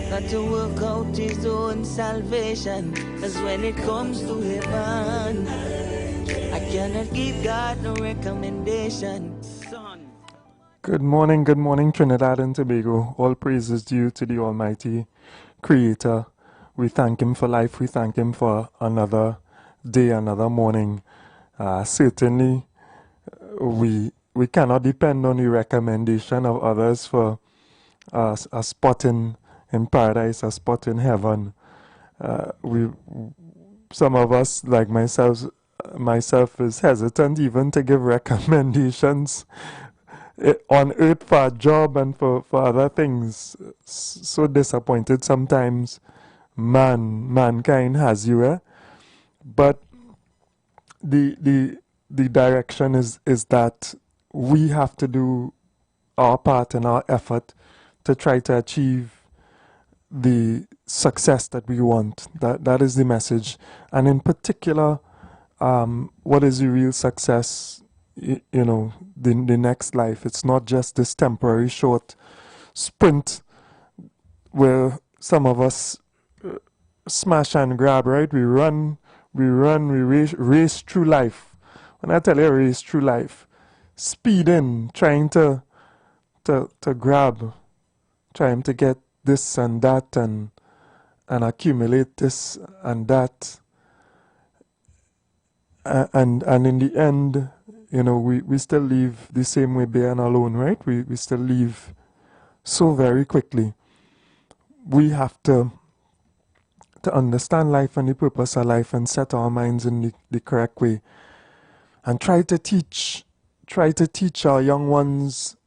not to work out his own salvation. Cause when it comes to heaven, I cannot give God no recommendation. Son. Good morning, Trinidad and Tobago. All praise is due to the Almighty Creator. We thank Him for life. We thank Him for another day, another morning. Certainly, we cannot depend on the recommendation of others for a spot in paradise, a spot in heaven. We, some of us, like myself, is hesitant even to give recommendations on earth for a job and for other things. So disappointed sometimes mankind has you, but the direction is that we have to do our part and our effort to try to achieve the success that we want. That is the message. And in particular, what is the real success? The next life. It's not just this temporary short sprint where some of us smash and grab, right? We race through life. When I tell you race through life, speed in, trying to grab, trying to get this and that and accumulate this and that. And in the end, we still leave the same way bare and alone, right? We still leave so very quickly. We have to understand life and the purpose of life and set our minds in the correct way. And try to teach our young ones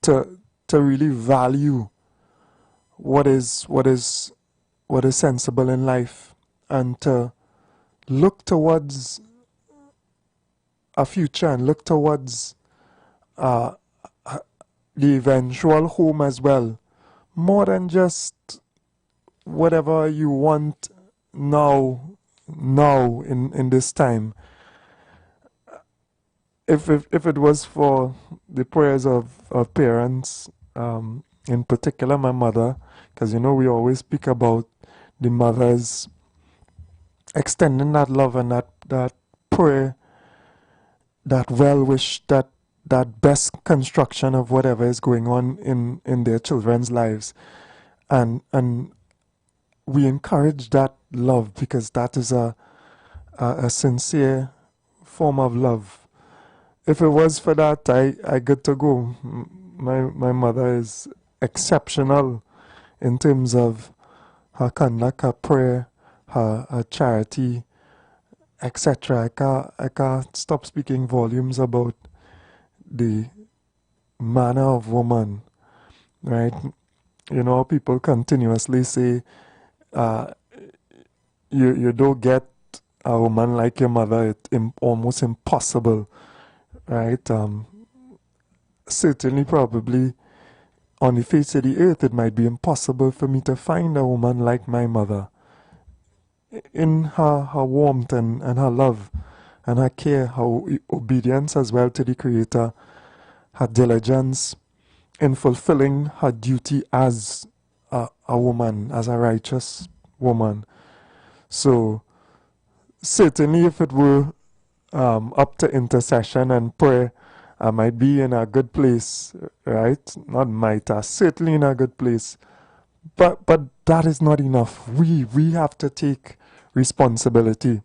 to really value what is sensible in life, and to look towards a future and look towards the eventual home as well, more than just whatever you want now in this time. If it was for the prayers of parents, in particular my mother, because we always speak about the mothers extending that love and that prayer, that well wish, that best construction of whatever is going on in their children's lives, and we encourage that love, because that is a sincere form of love. If it was for that, I good to go. My mother is exceptional in terms of her conduct, her prayer, her charity, etc. I can't stop speaking volumes about the manner of woman, right? People continuously say, you don't get a woman like your mother. It's almost impossible, right? Certainly, probably, on the face of the earth, it might be impossible for me to find a woman like my mother, in her warmth and her love and her care, her obedience as well to the Creator, her diligence in fulfilling her duty as a woman, as a righteous woman. So certainly, if it were up to intercession and prayer, I might be in a good place, right? Not might, certainly in a good place. But that is not enough. We have to take responsibility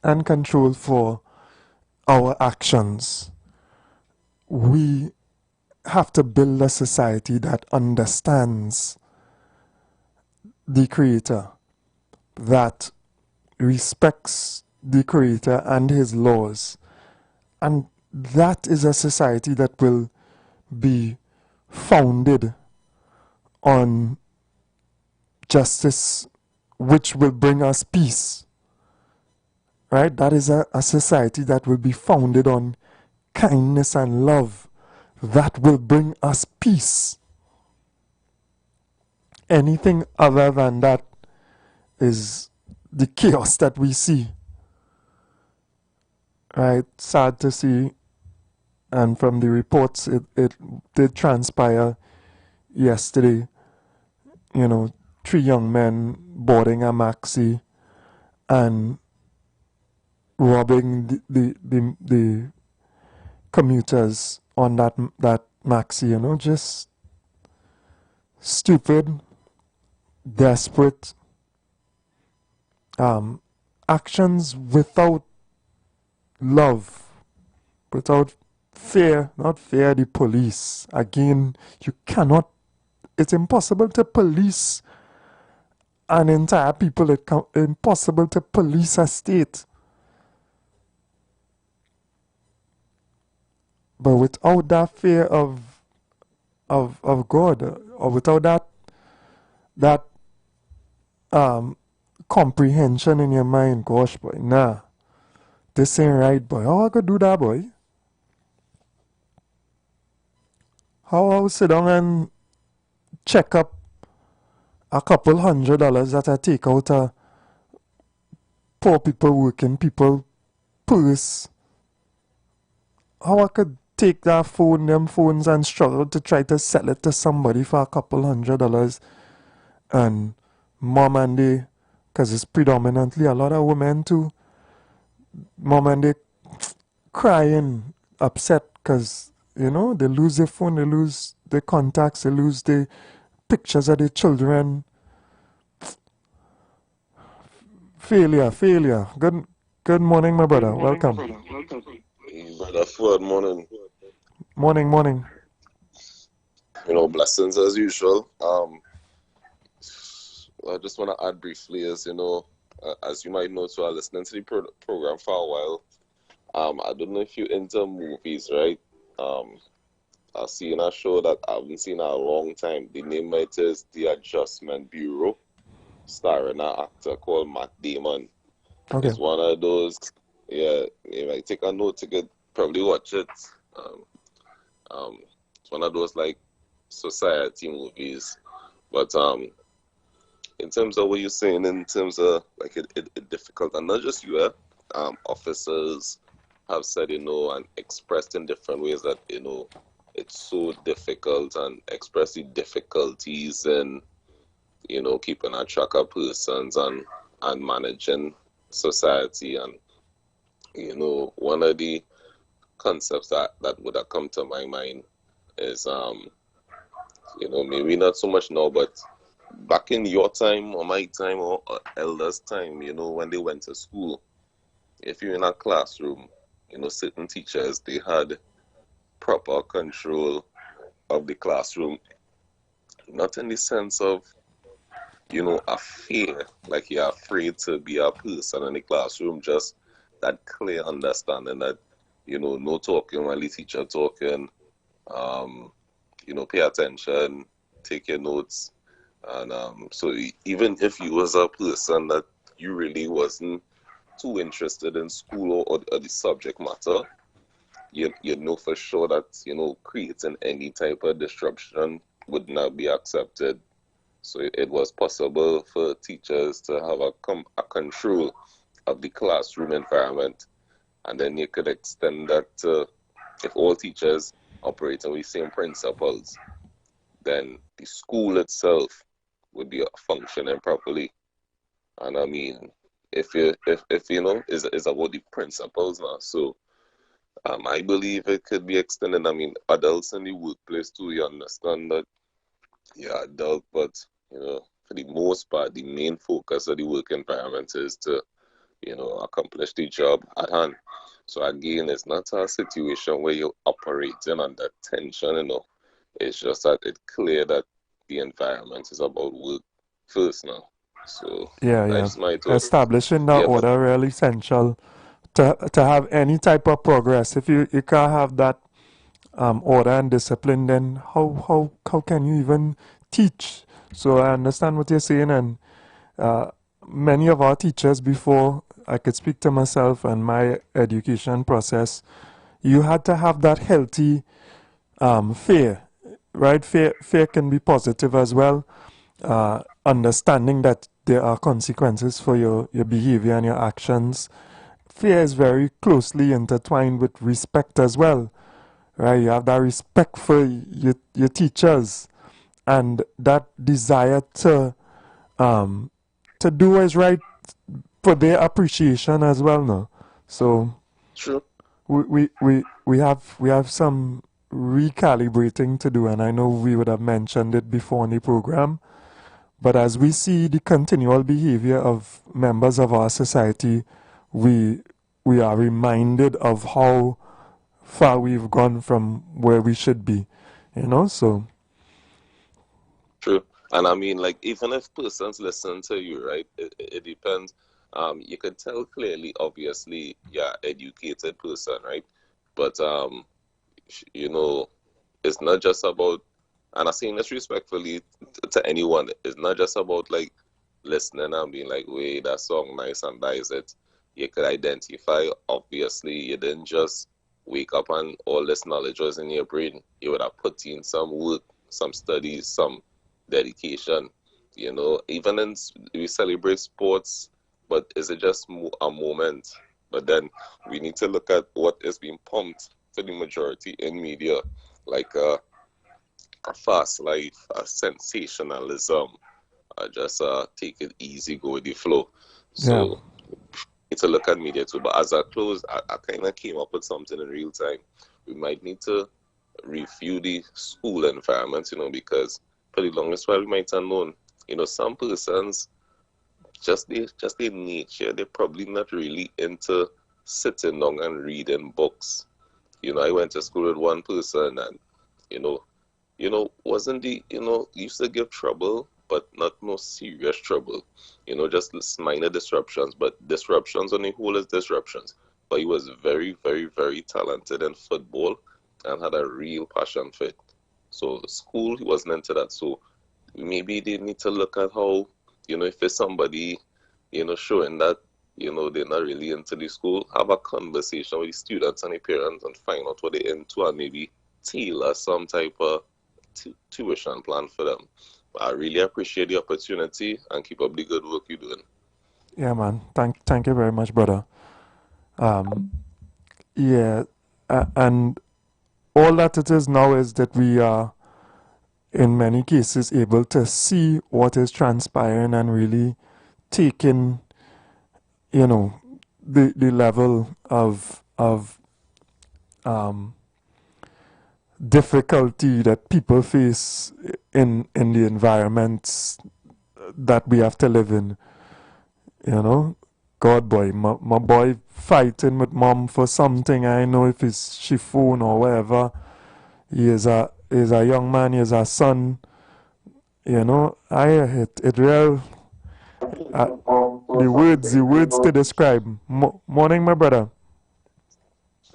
and control for our actions. We have to build a society that understands the Creator, that respects the Creator and His laws. And that is a society that will be founded on justice, which will bring us peace. Right? That is a society that will be founded on kindness and love, that will bring us peace. Anything other than that is the chaos that we see. Right? Sad to see. And from the reports, it did transpire yesterday you know, three young men boarding a maxi and robbing the commuters on that maxi, you know, just stupid, desperate actions without love, without fear, not fear the police. Again, you cannot, it's impossible to police an entire people, it's impossible to police a state. But without that fear of God, or without that comprehension in your mind, gosh boy, nah, this ain't right, boy. How I could do that, boy? How I would sit down and check up a couple $100 that I take out of poor people, working people purse? How I could take that phone, them phones, and struggle to try to sell it to somebody for a couple $100, and mom and they, because it's predominantly a lot of women too, mom and they crying, upset, because, you know, they lose their phone, they lose their contacts, they lose the pictures of their children. Failure. Good morning, my brother. Welcome. Brother Ford, morning. Morning. You know, blessings as usual. I just want to add briefly, as you know, as you might know, to our listening to the program for a while. I don't know if you're into movies, right? I've seen a show that I haven't seen in a long time. The name it is The Adjustment Bureau, starring an actor called Matt Damon. Okay. It's one of those, yeah, you might take a note to get, probably watch it. It's one of those like society movies. But in terms of what you're saying, in terms of like it difficult, and not just you, officers have said, you know, and expressed in different ways that, you know, it's so difficult, and express the difficulties in, you know, keeping a track of persons and managing society. And, you know, one of the concepts that would have come to my mind is, you know, maybe not so much now, but back in your time or my time or elders' time, you know, when they went to school, if you're in a classroom, you know, certain teachers, they had proper control of the classroom, not in the sense of, you know, a fear, like you're afraid to be a person in the classroom, just that clear understanding that, you know, no talking while the teacher talking, you know, pay attention, take your notes. And so even if you was a person that you really wasn't too interested in school or the subject matter, you'd know for sure that, you know, creating any type of disruption would not be accepted. So it was possible for teachers to have a control of the classroom environment. And then you could extend that to, if all teachers operate on the same principles, then the school itself would be functioning properly. And I mean, if you know, is about the principles now. So I believe it could be extended. I mean, adults in the workplace too, you understand that you're adult, but, you know, for the most part, the main focus of the work environment is to, you know, accomplish the job at hand. So again, it's not a situation where you're operating under tension, you know. It's just that it's clear that the environment is about work first now. So Yeah. that's my thought. Establishing that Yeah, but order really essential to have any type of progress. If you can't have that order and discipline, then how can you even teach? So I understand what you're saying, and many of our teachers, before I could speak to myself and my education process, you had to have that healthy fear, right? Fear can be positive as well. Understanding that there are consequences for your behavior and your actions. Fear is very closely intertwined with respect as well, right? You have that respect for your teachers, and that desire to do what is right for their appreciation as well now. So True. we have some recalibrating to do, and I know we would have mentioned it before in the program. But as we see the continual behavior of members of our society, we are reminded of how far we've gone from where we should be. So True. And I mean, like, even if persons listen to you, right, it depends. You can tell clearly, obviously, yeah, educated person, right? But, you know, it's not just about, and I say this respectfully to anyone, it's not just about, like, listening and being like, wait, that song nice and that is it. You could identify, obviously, you didn't just wake up and all this knowledge was in your brain. You would have put in some work, some studies, some dedication. Even in we celebrate sports, but is it just a moment? But then we need to look at what is being pumped for the majority in media, like a fast life, a sensationalism, just take it easy, go with the flow. yeah, So need to look at media too. But as I close, I kind of came up with something in real time. We might need to review the school environment, because for the longest while we might have known, some persons, just their nature, they're probably not really into sitting down and reading books. I went to school with one person and, wasn't used to give trouble, but not no serious trouble. Just minor disruptions, but disruptions on the whole is disruptions. But he was very, very, very talented in football and had a real passion for it. So school, he wasn't into that. So maybe they need to look at how, if it's somebody, showing that, they're not really into the school, have a conversation with the students and the parents and find out what they're into and maybe tailor some type of tuition plan for them. But I really appreciate the opportunity and keep up the good work you're doing. yeah, man. Thank you very much, brother. Yeah, and all that it is now is that we are, in many cases, able to see what is transpiring and really taking, the level of difficulty that people face in the environments that we have to live in. God boy, my boy fighting with mom for something. I know if it's she phone or whatever. He is a young man. He is a son. It real. The words to describe. Morning, my brother.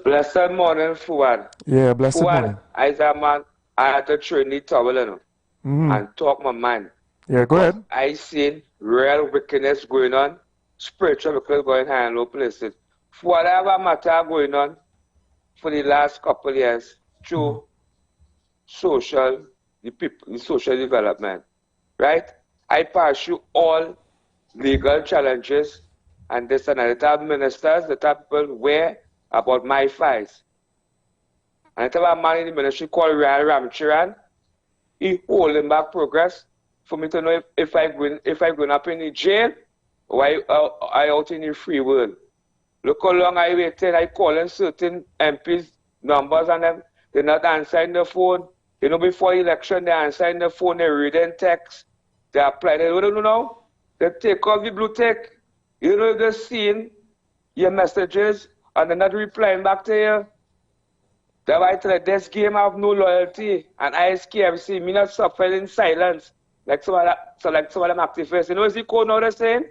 Blessed morning, Fuad. Yeah, blessed morning. As a man, I had to train the towel and talk my mind. Yeah, go ahead. I seen real wickedness going on, spiritual wickedness going high and low places. Whatever matter going on for the last couple of years through the social development, right? I pursue all legal challenges and this and that. The top ministers, the top people aware about my files. And I tell a man in the ministry called Ryan Ramcharan, he holding back progress for me to know if I going up in the jail or I out in the free world. Look how long I waited. I calling certain MPs numbers and them, they're not answering the phone. Before election, they answering the phone, they reading text, they apply. They don't know. They take off the blue tick. They're seeing your messages and they're not replying back to you. That's why I tell you, this game I have no loyalty. And I see me not suffering in silence. Like some of them activists. Is the code now they're saying?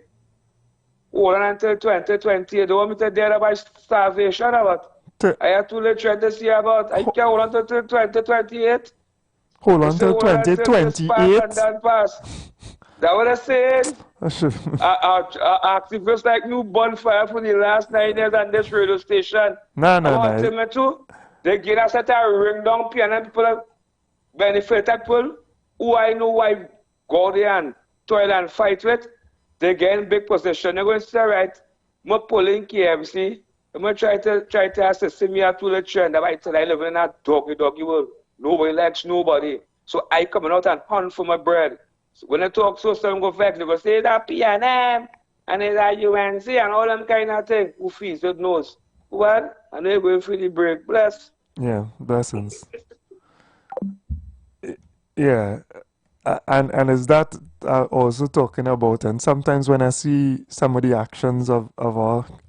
Hold on until 2020. They don't want me to dare about starvation or what? I have to let you to see about. I can't hold on until 2028. Hold on till 2028. That's what I'm saying. Activists like new bonfire for the last 9 years on this radio station. No. They get us at a ring down piano and people benefited people who I know why go there and toil and fight with. They get in big position. They're going to say, right, I'm pulling KFC. I'm going to try to assist me to the trend. I live in a doggy world. Nobody likes nobody. So I coming out and hunt for my bread. So when I talk so some go vex, they go say that PNM and it's that UNC and all them kind of thing. Who feels it knows. Well, and they're going for the break. Bless. Yeah, blessings. Yeah, and is that also talking about? And sometimes when I see some of the actions of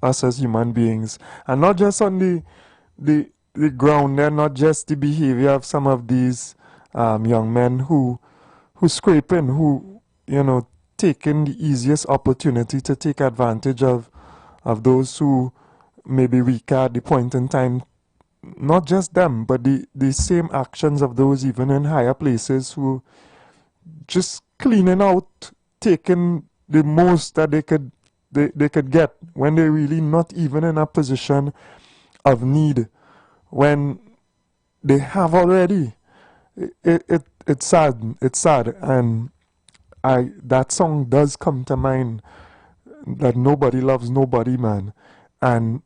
us as human beings, and not just on the ground, and not just the behavior of some of these young men who scraping, who taking the easiest opportunity to take advantage of those who may be weaker at the point in time. Not just them, but the same actions of those even in higher places who just cleaning out, taking the most that they could get when they're really not even in a position of need, when they have already. It's sad. It's sad, and that song does come to mind, that nobody loves nobody, man, and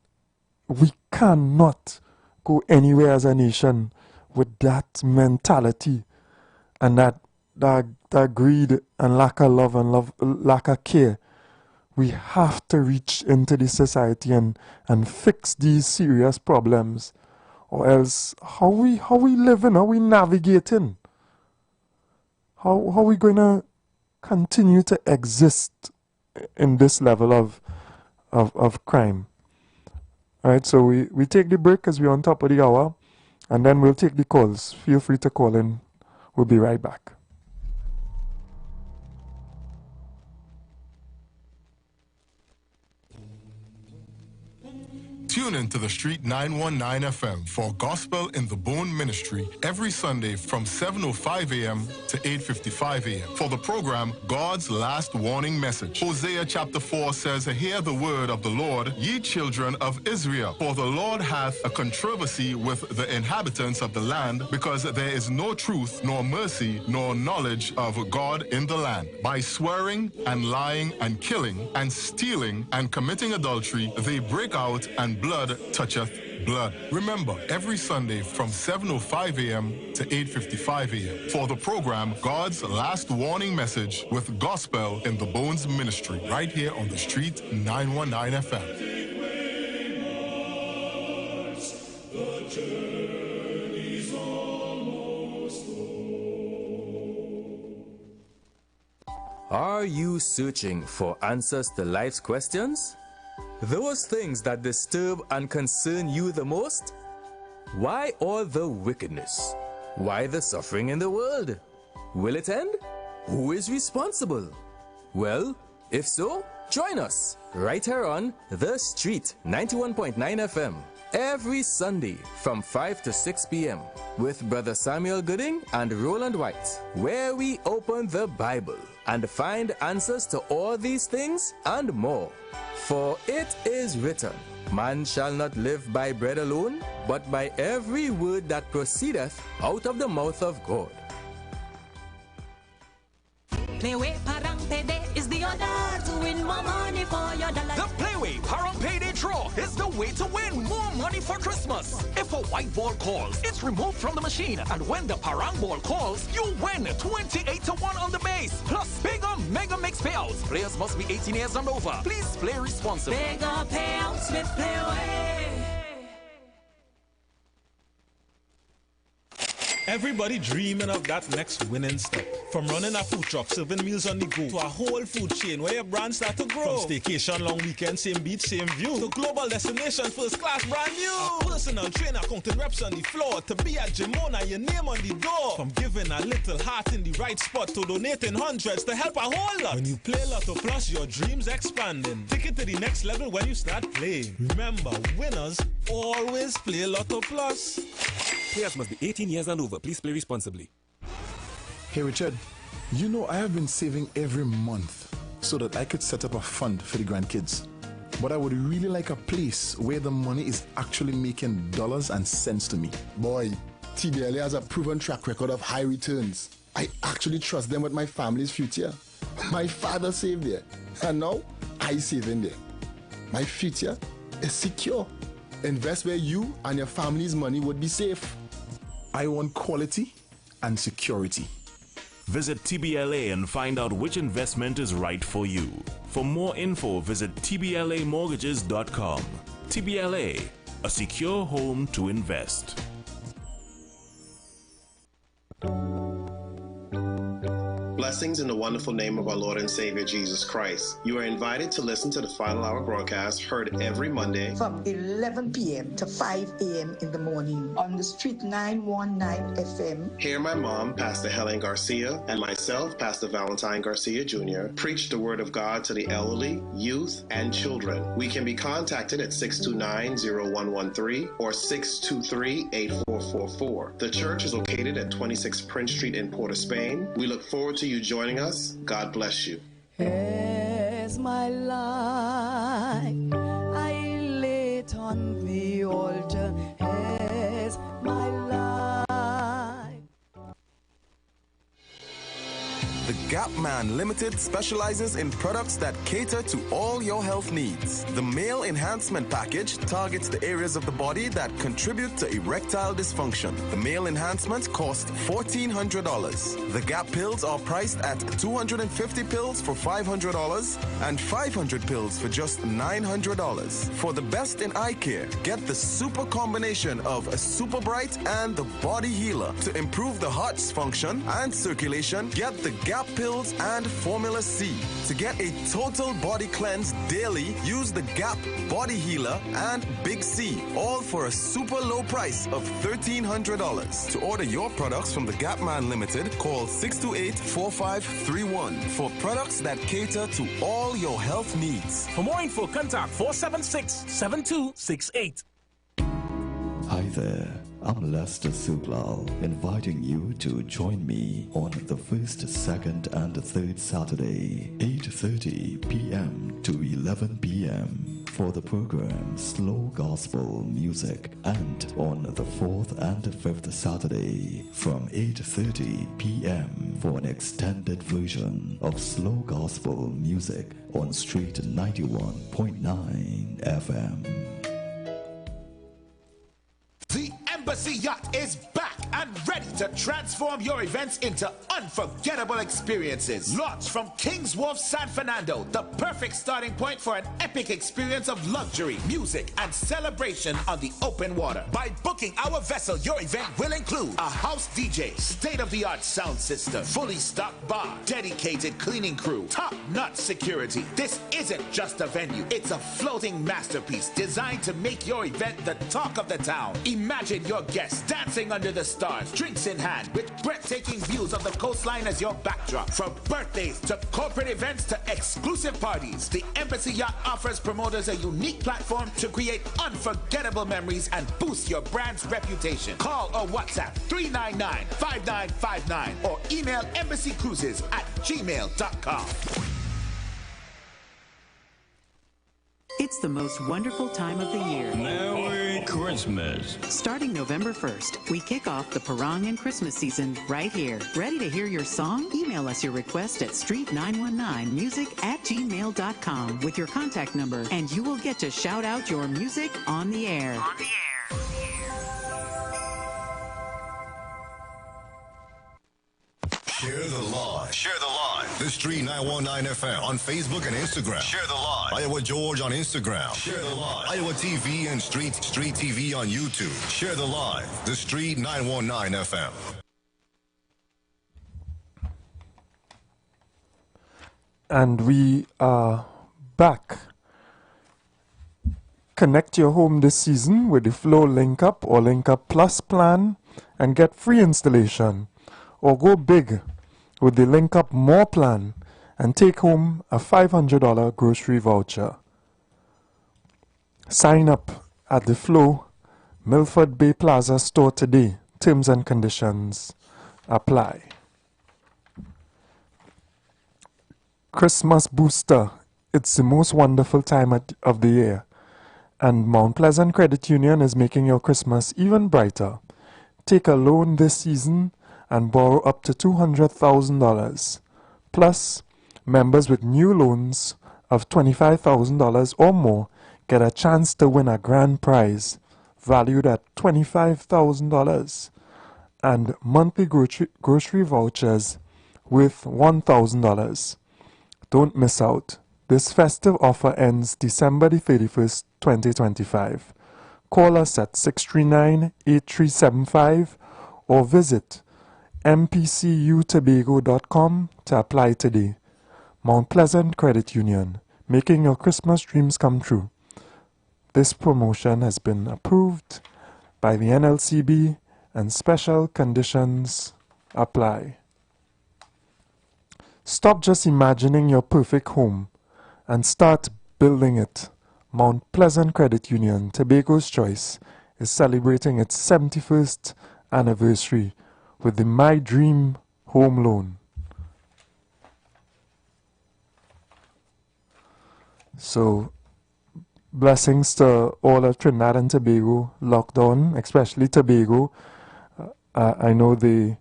we cannot go anywhere as a nation with that mentality and that greed and lack of love and lack of care. We have to reach into the society and fix these serious problems, or else how we living, how we navigating, how we going to continue to exist in this level of crime. All right, so we take the break as we're on top of the hour, and then we'll take the calls. Feel free to call in. We'll be right back. Tune in to the Street 919 FM for Gospel in the Bone Ministry every Sunday from 7:05 a.m. to 8:55 a.m. for the program God's Last Warning Message. Hosea chapter 4 says, "Hear the word of the Lord, ye children of Israel. For the Lord hath a controversy with the inhabitants of the land, because there is no truth, nor mercy, nor knowledge of God in the land. By swearing and lying and killing and stealing and committing adultery, they break out, and blood toucheth blood." Remember, every Sunday from 7:05 a.m. to 8:55 a.m. for the program God's Last Warning Message with Gospel in the Bones Ministry, right here on the Street 919 FM. Are you searching for answers to life's questions? Those things that disturb and concern you the most? Why all the wickedness? Why the suffering in the world? Will it end? Who is responsible? Well, if so, join us right here on The Street 91.9 FM every Sunday from 5 to 6 p.m. with Brother Samuel Gooding and Roland White, where we open the Bible and find answers to all these things and more. For it is written, man shall not live by bread alone, but by every word that proceedeth out of the mouth of God. Playway Parang Payday is the order to win more money for your dollar. The Playway Parang Payday Draw is the way to win more money for Christmas. If a white ball calls, it's removed from the machine, and when the Parang ball calls, you win 28-1 on the base, plus bigger mega mix payouts. Players must be 18 years and over. Please play responsibly. Bigger payouts with Playway. Everybody dreaming of that next winning step. From running a food truck, serving meals on the go, to a whole food chain where your brand start to grow. From staycation, long weekend, same beach, same view, to global destination, first class, brand new. A personal trainer, counting reps on the floor, to be at Jimona, your name on the door. From giving a little heart in the right spot, to donating hundreds to help a whole lot. When you play Lotto Plus, your dreams expanding. Take it to the next level when you start playing. Remember, winners always play Lotto Plus. Players must be 18 years and over. Please play responsibly. Hey Richard, you know I have been saving every month so that I could set up a fund for the grandkids. But I would really like a place where the money is actually making dollars and cents to me. Boy, TDLA has a proven track record of high returns. I actually trust them with my family's future. My father saved there, and now I save in there. My future is secure. Invest where you and your family's money would be safe. I want quality and security. Visit TBLA and find out which investment is right for you. For more info, visit tblamortgages.com. TBLA, a secure home to invest. Blessings in the wonderful name of our Lord and Savior Jesus Christ. You are invited to listen to the Final Hour broadcast heard every Monday from 11 p.m. to 5 a.m. in the morning on the Street 919 FM. Hear my mom, Pastor Helen Garcia, and myself, Pastor Valentine Garcia Jr., preach the Word of God to the elderly, youth, and children. We can be contacted at 629-0113 or 623-8444. The church is located at 26 Prince Street in Port of Spain. We look forward to you joining us. God bless you. As my life I lay it on the altar, as my life. The Gap Man Limited specializes in products that cater to all your health needs. The Male Enhancement Package targets the areas of the body that contribute to erectile dysfunction. The Male Enhancement costs $1,400. The Gap pills are priced at 250 pills for $500 and 500 pills for just $900. For the best in eye care, get the super combination of a Super Bright and the Body Healer. To improve the heart's function and circulation, get the Gap pills and Formula C. To get a total body cleanse daily, use the Gap Body Healer and Big C, all for a super low price of $1,300. To order your products from the Gap Man Limited, call 628-4531 for products that cater to all your health needs. For more info, contact 476-7268. Hi there. I'm Lester Suglal, inviting you to join me on the first, second, and third Saturday, 8:30 p.m. to 11 p.m. for the program Slow Gospel Music, and on the fourth and fifth Saturday from 8:30 p.m. for an extended version of Slow Gospel Music on Street 91.9 FM. The Embassy Yacht is back and ready to transform your events into unforgettable experiences. Launched from Kings Wharf, San Fernando, the perfect starting point for an epic experience of luxury, music, and celebration on the open water. By booking our vessel, your event will include a house DJ, state-of-the-art sound system, fully stocked bar, dedicated cleaning crew, top-notch security. This isn't just a venue, it's a floating masterpiece designed to make your event the talk of the town. Imagine your guests dancing under the stars, drinks in hand, with breathtaking views of the coastline as your backdrop. From birthdays to corporate events to exclusive parties, the Embassy Yacht offers promoters a unique platform to create unforgettable memories and boost your brand's reputation. Call or WhatsApp 399-5959 or email embassycruises@gmail.com. It's the most wonderful time of the year. Merry Christmas. Starting November 1st, we kick off the Parang and Christmas season right here. Ready to hear your song? Email us your request at street919music@gmail.com with your contact number, and you will get to shout out your music on the air. Share the live. Share the live. The Street 919 FM on Facebook and Instagram. Share the live. Iowa George on Instagram. Share the live. Iowa TV and Street TV on YouTube. Share the live. The Street 919 FM. And we are back. Connect your home this season with the Flow Link Up or Link Up Plus plan and get free installation. Or go big with the Link Up More plan and take home a $500 grocery voucher. Sign up at the Flow Milford Bay Plaza store today. Terms and conditions apply. Christmas Booster. It's the most wonderful time of the year, and Mount Pleasant Credit Union is making your Christmas even brighter. Take a loan this season and borrow up to $200,000. Plus, members with new loans of $25,000 or more get a chance to win a grand prize valued at $25,000. and monthly grocery vouchers worth $1,000. Don't miss out. This festive offer ends December the 31st, 2025. Call us at 639-8375 or visit mpcutobago.com to apply today. Mount Pleasant Credit Union, making your Christmas dreams come true. This promotion has been approved by the NLCB and special conditions apply. Stop just imagining your perfect home and start building it. Mount Pleasant Credit Union, Tobago's Choice, is celebrating its 71st anniversary with the My Dream Home Loan. So, blessings to all of Trinidad and Tobago lockdown, especially Tobago. I know they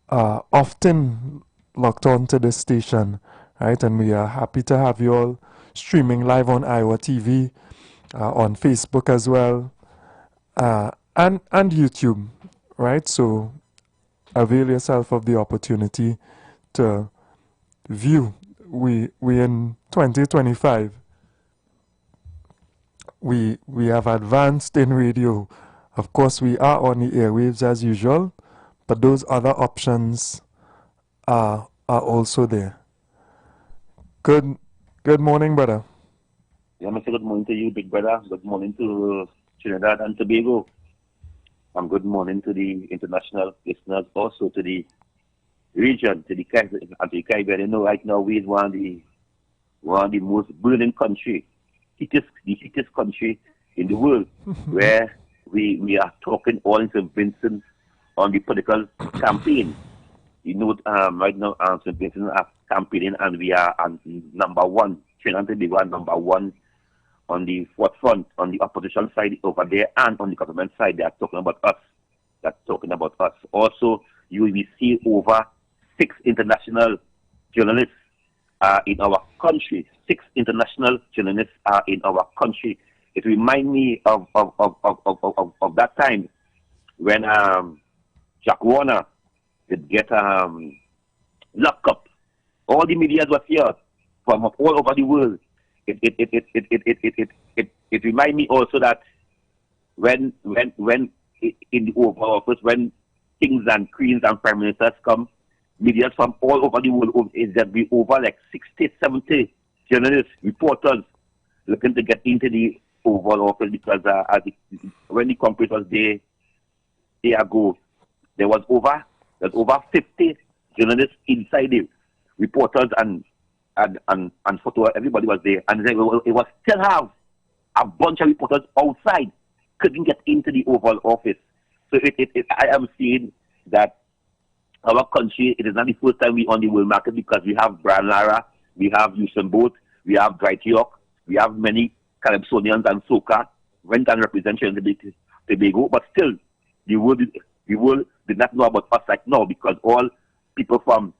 are often locked on to this station, right? And we are happy to have you all streaming live on Iwer TV, on Facebook as well, and YouTube, right? So avail yourself of the opportunity to view. We in 2025. We have advanced in radio. Of course, we are on the airwaves as usual, but those other options are also there. Good morning, brother. Yeah, Mr. Good morning to you, big brother. Good morning to Trinidad and Tobago. And good morning to the international listeners, also to the region, to the Caribbean. You know, right now we is one of the most burning country, the hittest country in the world, where we are talking all in St. Vincent on the political campaign. You know, right now St. Vincent are campaigning, and we are on number one. Trinidad and Tobago are number one on the forefront, on the opposition side over there, and on the government side. They are talking about us. Also, you will see over 6 international journalists in our country. 6 international journalists are in our country. It reminds me of that time when Jack Warner did get locked up. All the media was here from all over the world. It reminds me also that when in the Oval Office, when kings and queens and prime ministers come, media from all over the world, is that be over like 60, 70 journalists, reporters looking to get into the Oval Office, because when the conference was there ago, there was over 50 journalists inside the reporters and photo. Everybody was there, and it was still have a bunch of reporters outside, couldn't get into the Oval Office. So I am seeing that our country, it is not the first time we on the world market, because we have Brian Lara, we have Usain Bolt, we have Dwight York, we have many Calypsonians and soca went and represent Tobago, but still the world did not know about us right now, because all people from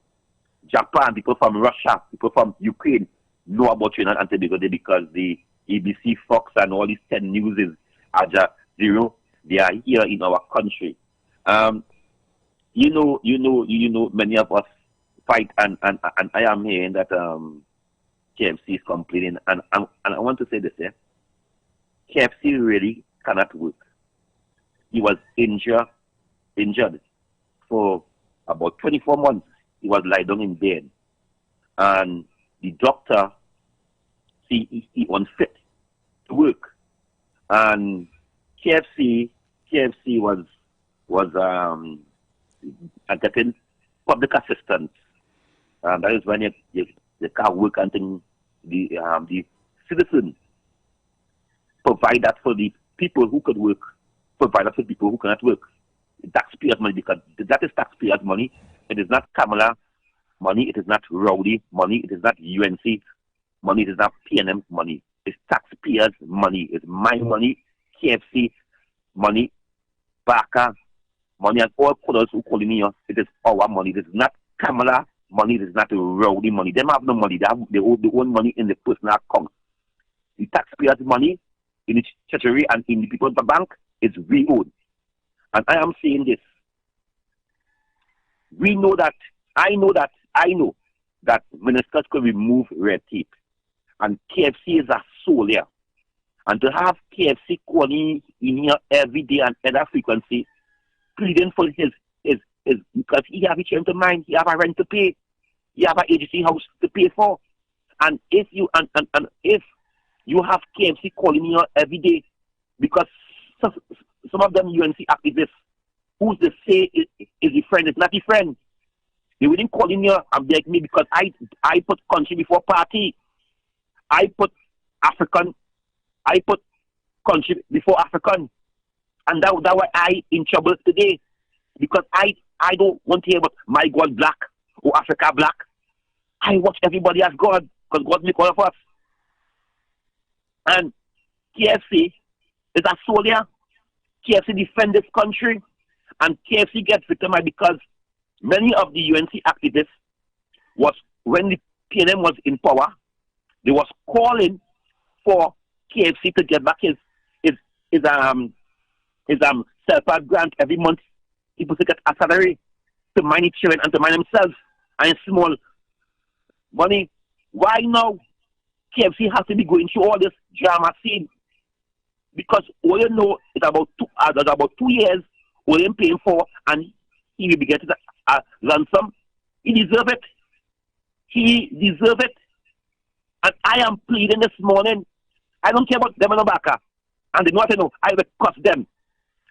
Japan, people from Russia, people from Ukraine know about Trinidad and Tobago, because the ABC, Fox, and all these 10 news is Al Jazeera. They are here in our country. You know, many of us fight, and I am hearing that KFC is complaining, and I want to say this, yeah. KFC really cannot work. He was injured for about 24 months. He was lying down in bed, and the doctor see he unfit to work, and KFC was getting public assistance, and that is when you can't work until the citizens provide that for the people who could work, provide that for people who cannot work. Taxpayers' money, because that is taxpayers' money. It is not Kamala money. It is not Rowdy money. It is not UNC money. It is not PNM money. It's taxpayers' money. It's my money, KFC money, Baka money, and all others who calling me. It is our money. It is not Kamala money. It is not Rowdy money. They have no money. They have their own money in the personal account. The taxpayers' money in the treasury and in the people's bank is we own. And I am saying this. we know that, I know that ministers could remove red tape. And KFC is a soul here. And to have KFC calling in here every day and at a frequency, pleading for his because he have a children to mind, he have a rent to pay, he have an agency house to pay for. And if you and if you have KFC calling here every day, because some of them UNC activists who's they say is a friend, it's not a friend. They wouldn't call in here and beg me because I put country before party. I put country before African. And that why I in trouble today. Because I don't want to hear about my God black or Africa black. I watch everybody as God, because God make all of us. And KFC is a soldier. KFC defend this country. And KFC gets victimized because many of the UNC activists was, when the PNM was in power, they was calling for KFC to get back his self-help grant every month. People to get a salary to mind each children and to mind themselves and small money. Why now KFC has to be going through all this drama scene? Because all you know is about 2 years all him paying for, and he will be getting a ransom. He deserve it. He deserve it. And I am pleading this morning. I don't care about them in the back. And they know what I know. I will cuss them.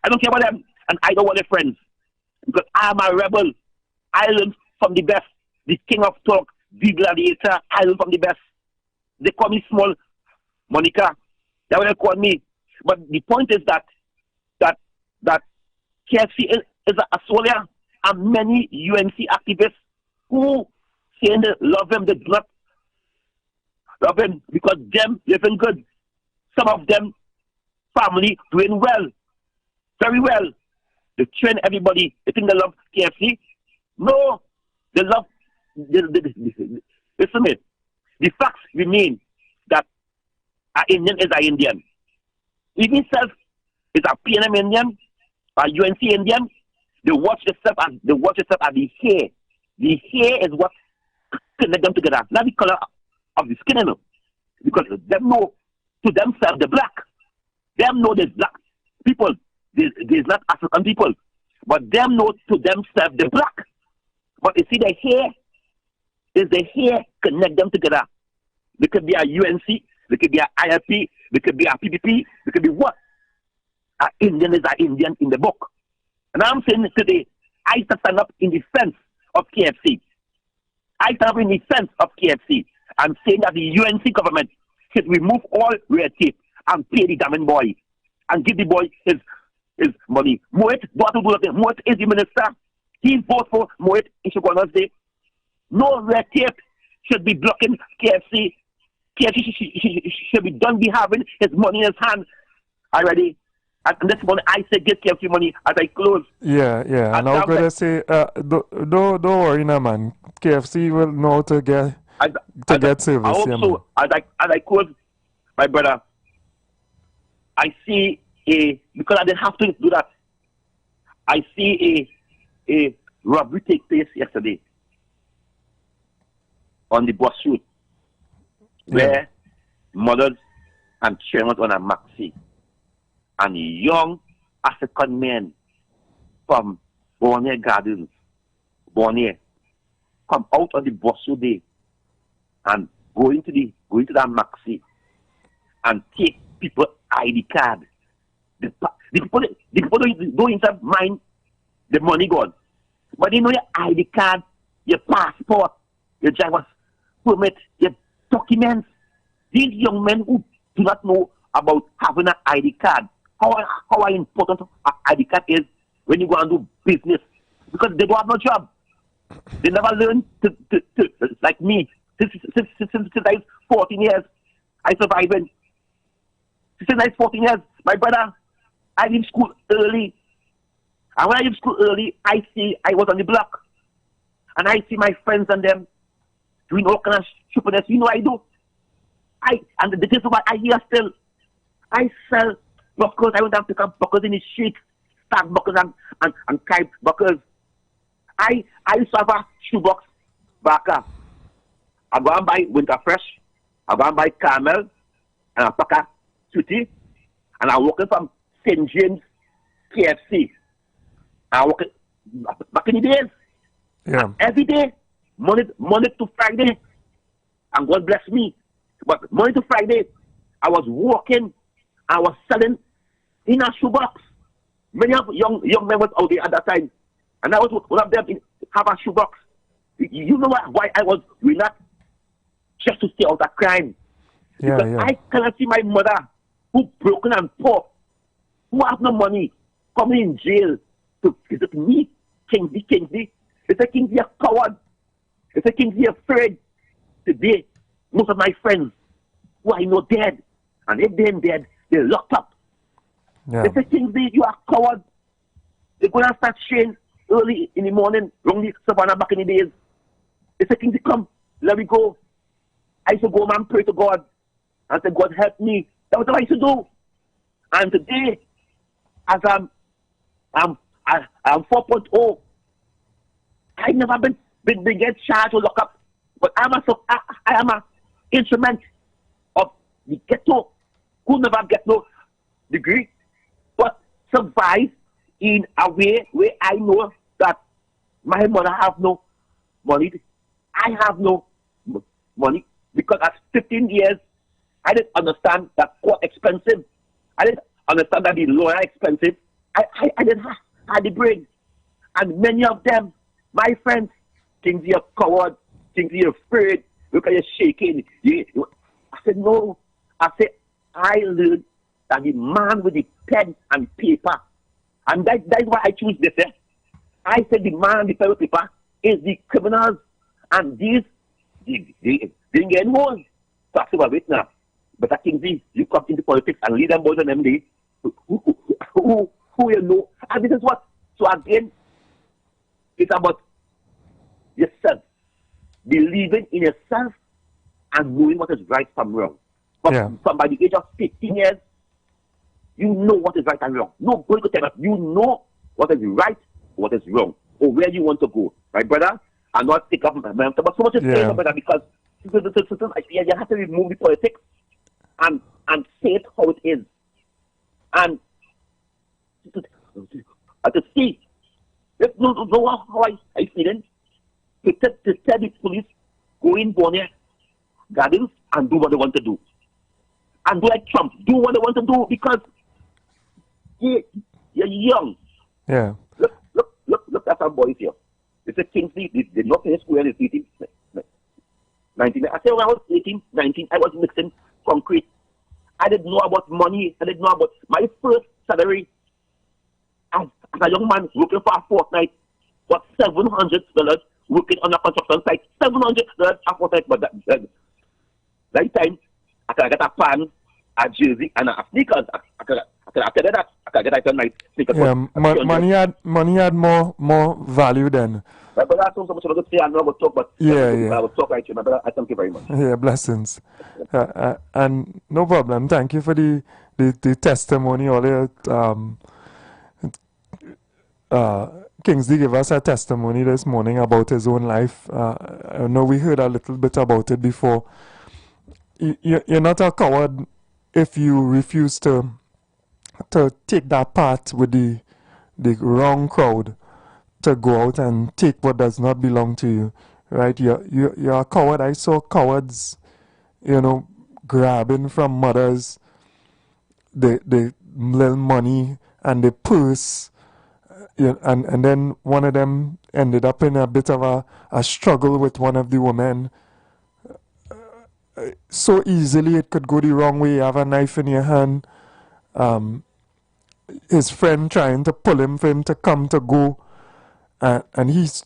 I don't care about them. And I don't want their friends. Because I am a rebel. I learn from the best. The king of talk, the gladiator, I learn from the best. They call me small Monica. That's what they call me. But the point is that KFC is a soldier, and many UNC activists who saying they love him, they do not love him because them living good. Some of them family doing well, very well. They train everybody. They think they love KFC. No, they love. Listen to me. The facts remain that an Indian is an Indian. If himself is a PNM Indian, a UNC Indian, they watch themselves as the hair. The hair is what connect them together, not the color of the skin, you know. Because them know to themselves the black. Them know there's black people. There's not African people. But them know to themselves the black. But you see the hair, is the hair connect them together. They could be a UNC, they could be a IFP, they could be a PPP, they could be what? An Indian is an Indian in the book. And I'm saying today, I stand up in defense of KFC. I stand up in defense of KFC. I'm saying that the UNC government should remove all red tape and pay the damn boy and give the boy his money. Moet, Moet is the minister. He votes for Moet in Shogunas Day. No red tape should be blocking KFC. KFC should be done be having his money in his hand already. And this morning I say get KFC money as I close. Yeah. And I'm gonna say don't worry now, man. KFC will know to get service. I hope so. As I close, my brother, I see because I didn't have to do that. I see a robbery take place yesterday on the bus route where mothers and children on a maxi and young African men from Borneo Gardens, Borneo, come out on the bus today and go into that maxi and take people ID card. The people don't even mind the money gone, but they know your ID card, your passport, your driver's permit, your documents. These young men who do not know about having an ID card, how important an ID card is when you go and do business, because they don't have no job. They never learn to like me. Since I was 14 years, I survived. Since I was 14 years, my brother, I leave school early. And when I leave school early, I was on the block. And I see my friends and them doing all kinds of stupidness. You know I do. And the thing is what I hear still. I sell buckles. I went down to pick up buckles in the street. Start buckles and carry buckles. I used to have a shoebox back. I go and buy Winter Fresh. I go and buy Caramel. And I pack a Sweetie. And I walk in from St. James KFC. I walk in, back in the days. Yeah. Every day, Monday to Friday. And God bless me. But Monday to Friday, I was walking. I was selling in a shoebox. Many of young men was out there at that time. And I was one of them have a shoebox. You know why I was doing that? Just to stay out of crime. Yeah, because I cannot see my mother, who broken and poor, who have no money, coming in jail to visit me, Kingsley. They say Kingsley a coward. They say Kingsley afraid. Today, most of my friends who I know dead, and if they're dead, they're locked up. Yeah. They say Kingsley, you are coward. They're going to start shame early in the morning, wrong the Savannah back in the days. They say Kingsley, come, let me go. I used to go and pray to God and say, God help me. That was what I used to do. And today, as I'm 4.0, I never been get charged or locked up. But I am an instrument of the ghetto who never get no degree, but survive in a way where I know that my mother have no money. I have no money because at 15 years, I didn't understand that court expensive. I didn't understand that the lawyer expensive. I didn't have the brain. And many of them, my friends, think you're coward, think you're afraid, look at you shaking. I said, no. I said, I learned that the man with the pen and paper, and that is why I choose this. I said the man with the pen and paper is the criminals, and these, they didn't get involved. So I said, well, wait now. But I think you come into politics and lead them boys and them, who you know. And this is what, so again, it's about yourself. Believing in yourself and knowing what is right from wrong. From by the age of 15 years, you know what is right and wrong. Nobody could tell you. You know what is right, what is wrong, or where you want to go. Right, brother? I'm not take up my but so much is saying, brother, because you have to remove the politics and say it how it is. And to see, know how I feeling. To tell the police, go in Bonnier Gardens and do what they want to do. And do like Trump, do what they want to do because you're young. Yeah. Look at some boys here. They say Kingsley, they not finish school in 18, 19. I say when I was 18, 19, I was mixing concrete. I didn't know about money. I didn't know about my first salary as a young man working for a fortnight was $700 working on a construction site. $700 a fortnight, but that time I could get a pan, a jersey, and a sneakers. I could get that. I could get that nice sneakers. Yeah, money had more value then. But that's so much I would say. I'm not going to talk, but I will talk right here. But I thank you very much. Yeah, blessings. And no problem. Thank you for the testimony. Kingsley gave us a testimony this morning about his own life. I know we heard a little bit about it before. You're not a coward if you refuse to take that path with the wrong crowd, to go out and take what does not belong to you, right? You're a coward. I saw cowards, grabbing from mothers the little money and the purse, and then one of them ended up in a bit of a struggle with one of the women. So easily it could go the wrong way. You have a knife in your hand. His friend trying to pull him for him to come to go. And he's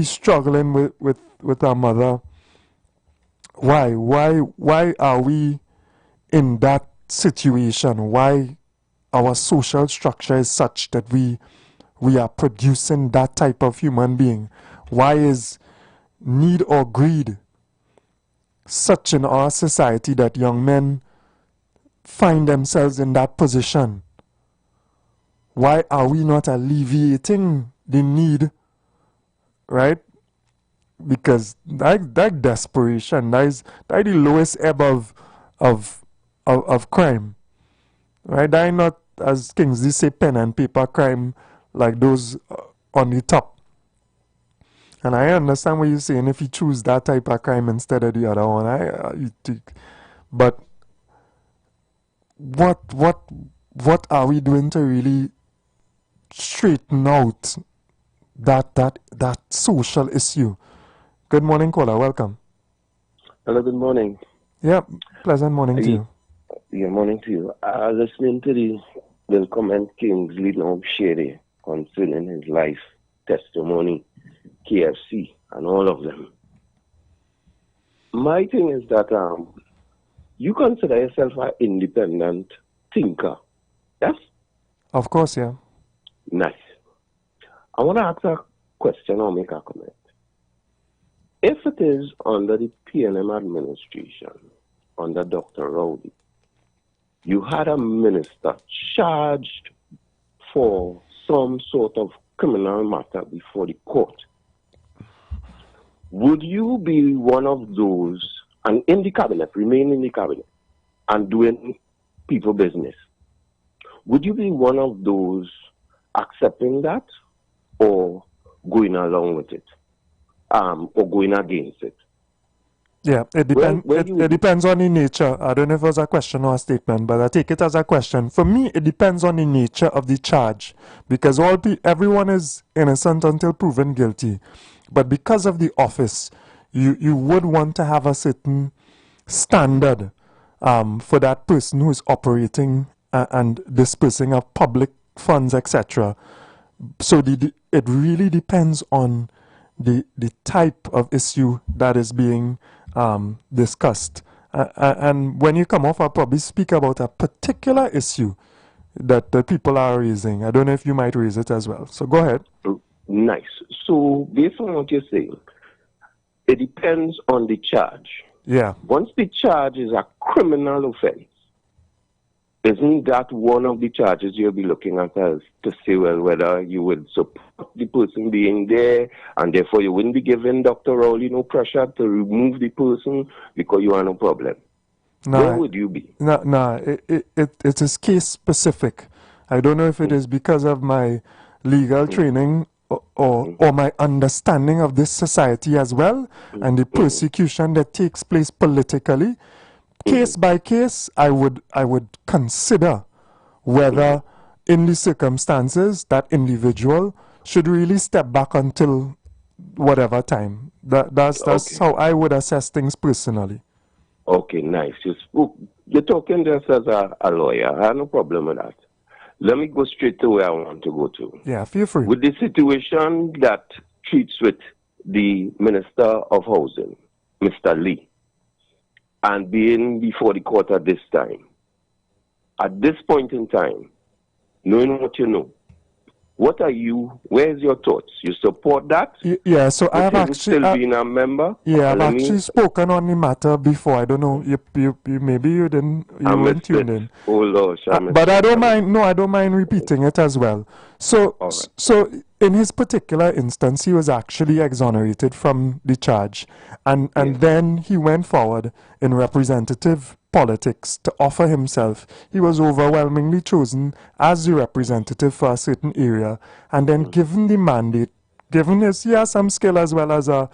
struggling with our mother. Why are we in that situation? Why our social structure is such that we are producing that type of human being? Why is need or greed such in our society that young men find themselves in that position? Why are we not alleviating the need right? Because that desperation, that the lowest ebb of crime, right? That not, as Kingsley say, pen and paper crime like those on the top. And I understand what you're saying. If you choose that type of crime instead of the other one, but what are we doing to really straighten out that social issue? Good morning, caller. Welcome. Hello, good morning. Yeah, pleasant morning to you. Good morning to you. Listening to the comment Kingsley now shared concerning his life testimony, KFC, and all of them. My thing is that you consider yourself an independent thinker, yes? Of course, yeah. Nice. I want to ask a question or make a comment. If it is under the PNM administration, under Dr. Rowley, you had a minister charged for some sort of criminal matter before the court, would you be one of those, and in the cabinet, remain in the cabinet, and doing people business, would you be one of those accepting that or going along with it? Or going against it? Yeah, it depends. It depends on the nature. I don't know if it was a question or a statement, but I take it as a question. For me, it depends on the nature of the charge, because everyone is innocent until proven guilty. But because of the office, you would want to have a certain standard for that person who is operating and dispersing of public funds, etc. So it really depends on the type of issue that is being discussed. And when you come off, I'll probably speak about a particular issue that the people are raising. I don't know if you might raise it as well. So go ahead. Nice. So based on what you're saying, it depends on the charge. Yeah. Once the charge is a criminal offense, isn't that one of the charges you'll be looking at as to say, well, whether you would support the person being there and therefore you wouldn't be giving Dr. Rowley no pressure to remove the person because you are no problem? Where would you be? No, it is case specific. I don't know if it is because of my legal training or my understanding of this society as well and the persecution that takes place politically. Case by case, I would consider whether in the circumstances that individual should really step back until whatever time. That's how I would assess things personally. Okay, nice. You're talking just as a lawyer. I have no problem with that. Let me go straight to where I want to go to. Yeah, feel free. With the situation that treats with the Minister of Housing, Mr. Lee, and being before the court at this time, at this point in time, knowing what you know, where's your thoughts? You support that? Yeah, so I have actually still being a member? Yeah, I've actually spoken on the matter before. I don't know, you maybe you weren't tuned in. Oh Lord, but I don't mind repeating it as well. So in his particular instance, he was actually exonerated from the charge, and then he went forward in representative politics to offer himself. He was overwhelmingly chosen as the representative for a certain area, and then given the mandate, he has some skill as well as a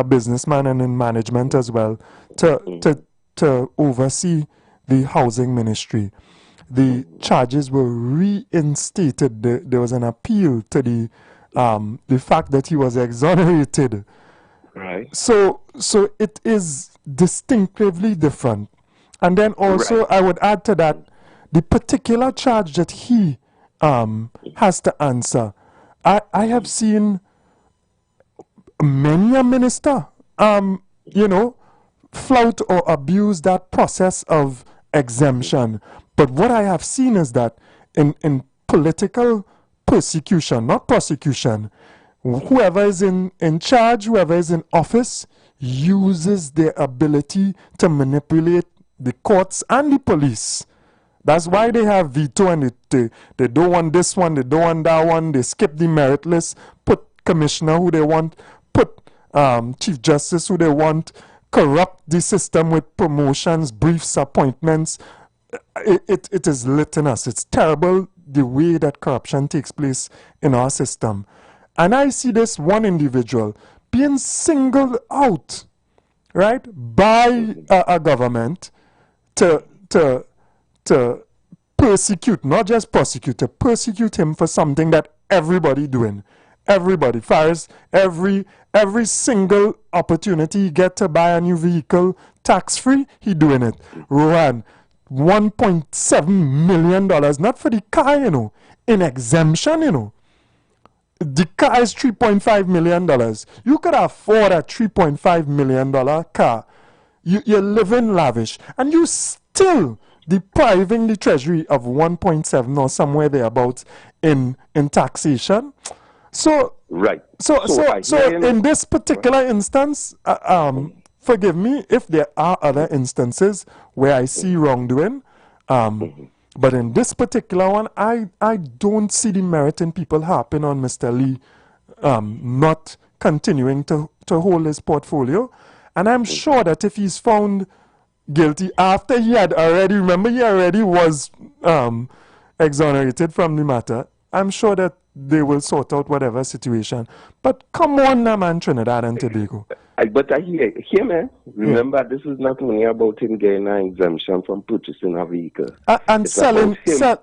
businessman and in management as well, to oversee the housing ministry. The charges were reinstated. There was an appeal to the fact that he was exonerated. Right. So it is distinctively different. And then also I would add to that the particular charge that he has to answer. I have seen many a minister, flout or abuse that process of exemption. But what I have seen is that in political persecution, not prosecution, whoever is in charge, whoever is in office, uses their ability to manipulate the courts and the police. That's why they have veto, and they don't want this one, they don't want that one, they skip the merit list, put commissioner who they want, put chief justice who they want, corrupt the system with promotions, briefs, appointments. It is litany. It's terrible the way that corruption takes place in our system. And I see this one individual being singled out, right, by a government to persecute, not just prosecute, to persecute him for something that everybody doing. Everybody, fires every single opportunity he get to buy a new vehicle tax-free, he doing it. Rohan, $1.7 million, not for the car, in exemption, The car is $3.5 million. You could afford a $3.5 million car. You're living lavish, and you still depriving the treasury of 1.7 or somewhere thereabouts in taxation. So right. So in this particular instance, forgive me if there are other instances where I see wrongdoing, but in this particular one, I don't see the merit in people harping on Mr. Lee not continuing to hold his portfolio, and I'm sure that if he's found guilty after he had already, remember, he already was exonerated from the matter, I'm sure that they will sort out whatever situation. But come on now, man, Trinidad and Tobago. But I hear, man, remember, this is not only about him getting an exemption from purchasing a vehicle. And it's selling,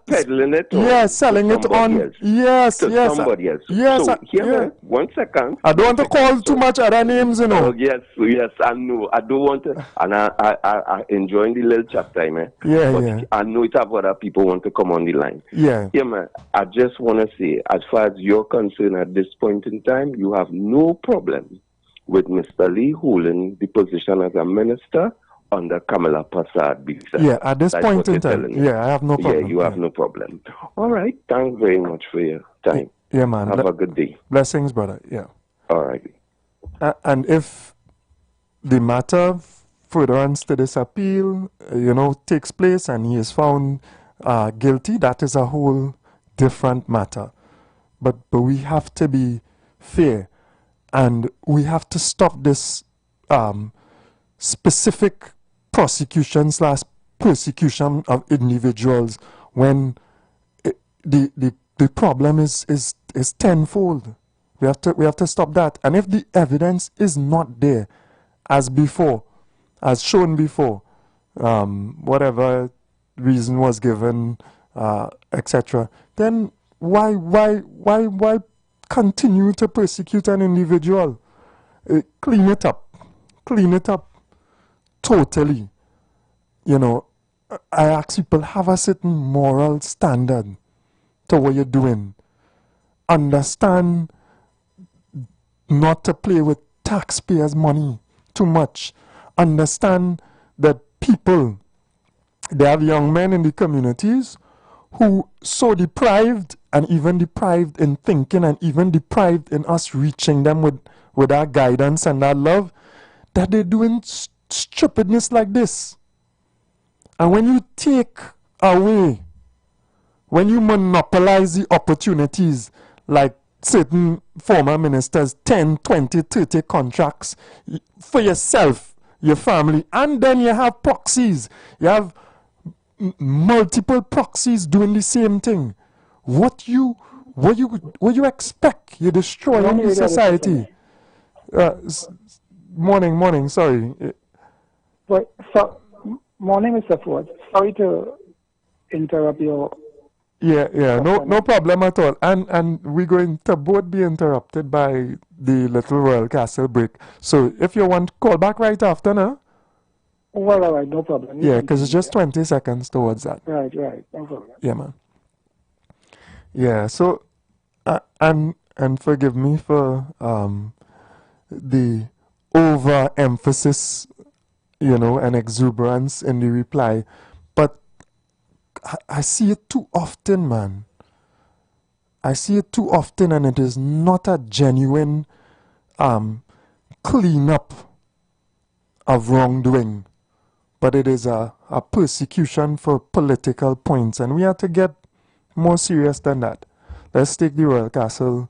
peddling it on. Yeah, selling it on. Else, yes. Somebody else. Yes. So, man, 1 second. I don't want to call too much other names, Yes, I know. I don't want to. And I enjoying the little chat time, man. Yeah. I know it have other people want to come on the line. Yeah, man, I just want to say, as far as you're concerned at this point in time, you have no problem with Mr. Lee holding the position as a minister under Kamala Prasad. Yeah, at this point in time, I have no problem. Yeah, you have no problem. All right, thanks very much for your time. Yeah, man. Have a good day. Blessings, brother. Yeah. All right. And if the matter furtherance to this appeal, takes place and he is found guilty, that is a whole different matter. But we have to be fair. And we have to stop this specific prosecution/persecution of individuals when the problem is tenfold. We have to stop that. And if the evidence is not there, as shown before, whatever reason was given, etc., then why continue to persecute an individual? Clean it up totally. I ask people, have a certain moral standard to what you're doing. Understand not to play with taxpayers' money too much. Understand that they have young men in the communities who so deprived, and even deprived in thinking, and even deprived in us reaching them with our guidance and our love, that they're doing stupidness like this. And when you take away, when you monopolize the opportunities, like certain former ministers, 10, 20, 30 contracts for yourself, your family, and then you have proxies, you have multiple proxies doing the same thing. What you expect? You're destroying the society. Morning, sorry. Morning, Mr. Ford. Sorry to interrupt your... Yeah, no problem at all. And we're going to both be interrupted by the Little Royal Castle break. So if you want, call back right after now. Well, all right, no problem. Yeah, because it's just 20 seconds towards that. Right, no problem. Yeah, man. Yeah, so, and forgive me for the overemphasis, and exuberance in the reply, but I see it too often, man. I see it too often, and it is not a genuine cleanup of wrongdoing, but it is a persecution for political points, and we have to get more serious than that. Let's take the Royal Castle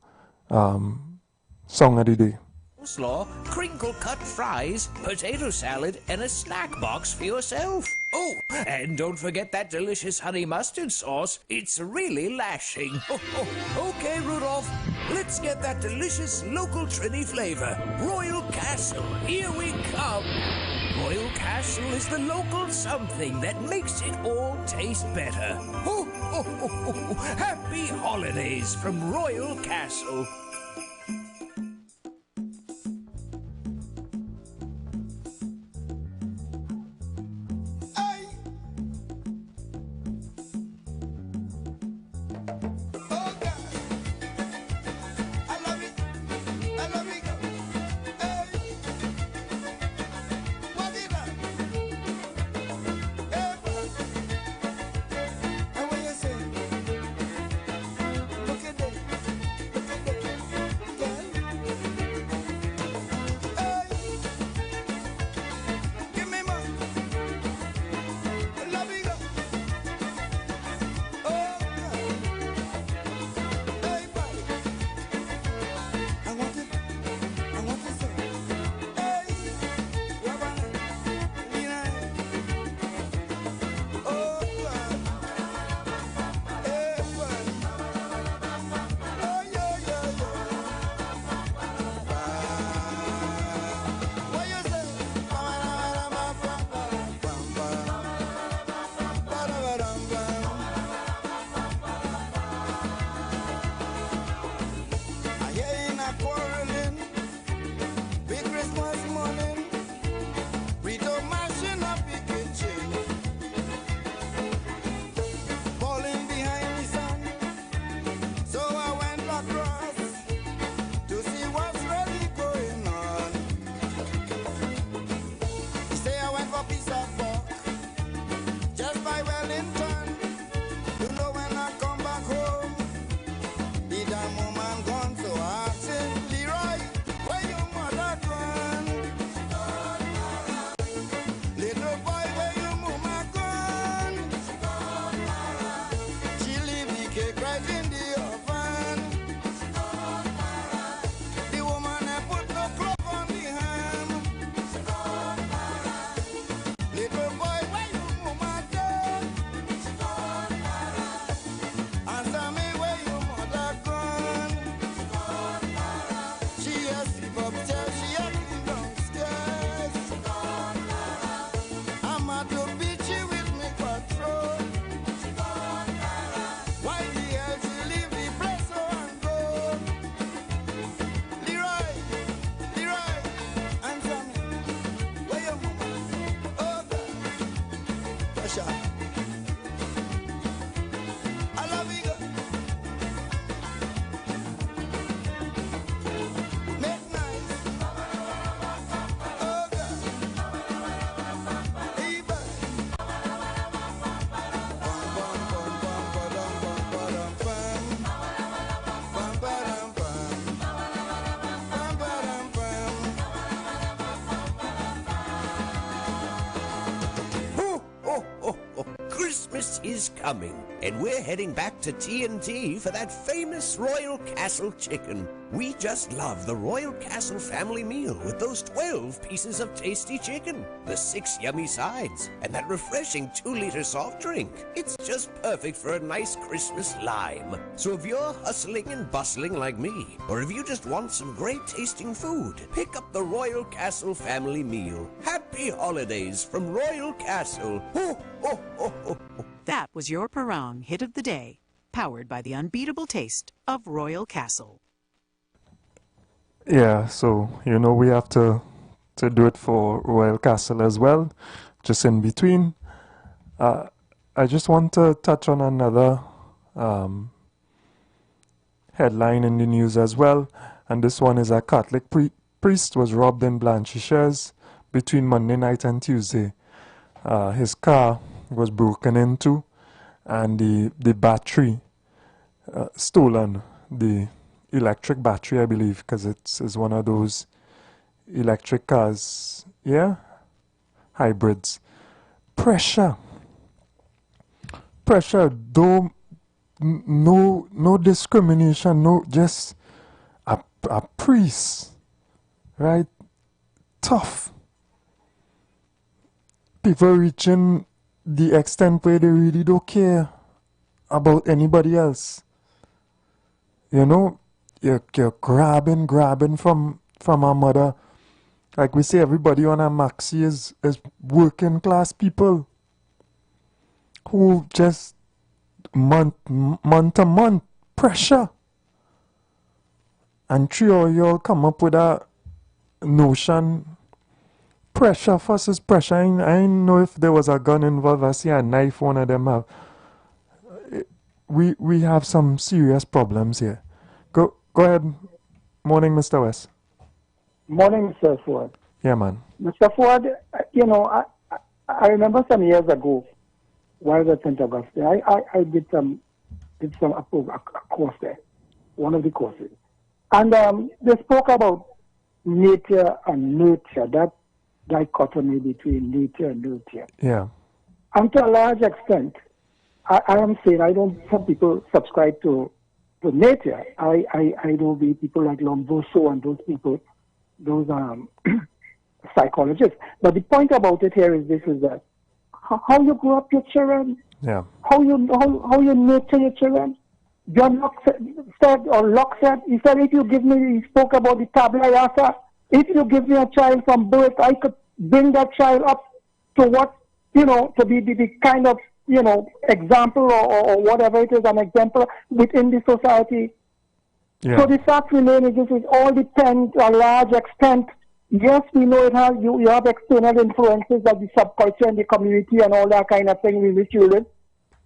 song of the day. Coleslaw, crinkle cut fries, potato salad, and a snack box for yourself. Oh, and don't forget that delicious honey mustard sauce. It's really lashing. Okay, Rudolph, let's get that delicious local Trini flavor. Royal Castle, here we come. Royal Castle is the local something that makes it all taste better. Happy holidays from Royal Castle. Christmas is coming, and we're heading back to TNT for that famous Royal Castle chicken. We just love the Royal Castle family meal with those 12 pieces of tasty chicken, the 6 yummy sides, and that refreshing 2-liter soft drink. It's just perfect for a nice Christmas lime. So if you're hustling and bustling like me, or if you just want some great tasting food, pick up the Royal Castle family meal. Happy holidays from Royal Castle. Ho, ho, ho, ho. That was your Parang Hit of the Day, powered by the unbeatable taste of Royal Castle. Yeah, so, you know, we have to do it for Royal Castle as well, just in between. I just want to touch on another headline in the news as well, and this one is a Catholic priest was robbed in Blanchisseuse between Monday night and Tuesday. His car was broken into, and the battery stolen, the electric battery, I believe, because it's one of those electric cars, yeah, hybrids. Pressure, no discrimination, no, just a a priest, right? Tough. People reaching the extent where they really don't care about anybody else. You know, you're grabbing from our mother. Like we say, everybody on our maxi is working class people who just month to month pressure. And three of y'all come up with a notion, pressure versus pressure. I didn't know if there was a gun involved. I see a knife one of them have. We have some serious problems here. Go ahead. Morning, Mr. West. Morning, Mr. Ford. Yeah, man. Mr. Ford, you know, I remember some years ago while I was at St. Augustine, I did a course there, one of the courses. And they spoke about nature and nurture, that dichotomy between nature and nurture. Yeah. And to a large extent, I am saying some people subscribe to nature. I know the people like Lombroso and those people, those psychologists. But the point about it here is this: is that how you grow up your children, yeah, how you nurture your children. John Locke said, he said, if you give me, he spoke about the tabula rasa, if you give me a child from birth, I could bring that child up to what, to be the kind of, example or whatever it is, an example within the society. Yeah. So the fact remains is this is all depends to a large extent. Yes, we know it has, you have external influences like the subculture and the community and all that kind of thing in which you live,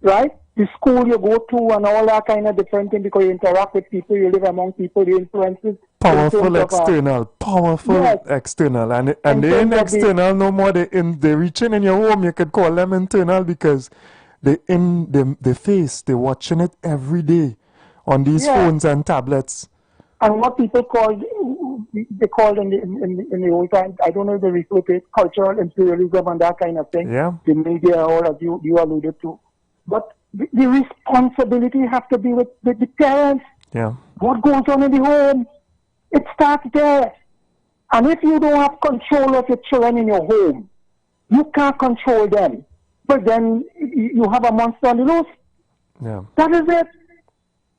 right? The school you go to and all that kind of different thing because you interact with people, you live among people, the influences. Powerful external, external. And they ain't external no more, they reaching in your home, you could call them internal because they watching it every day on these phones and tablets. And what people call, they call in the old time, I don't know if they refer to it, cultural imperialism and that kind of thing. Yeah. The media, all as you alluded to. But the responsibility has to be with the parents. Yeah. What goes on in the home, it starts there. And if you don't have control of your children in your home, you can't control them. But then you have a monster on the loose. Yeah. That is it.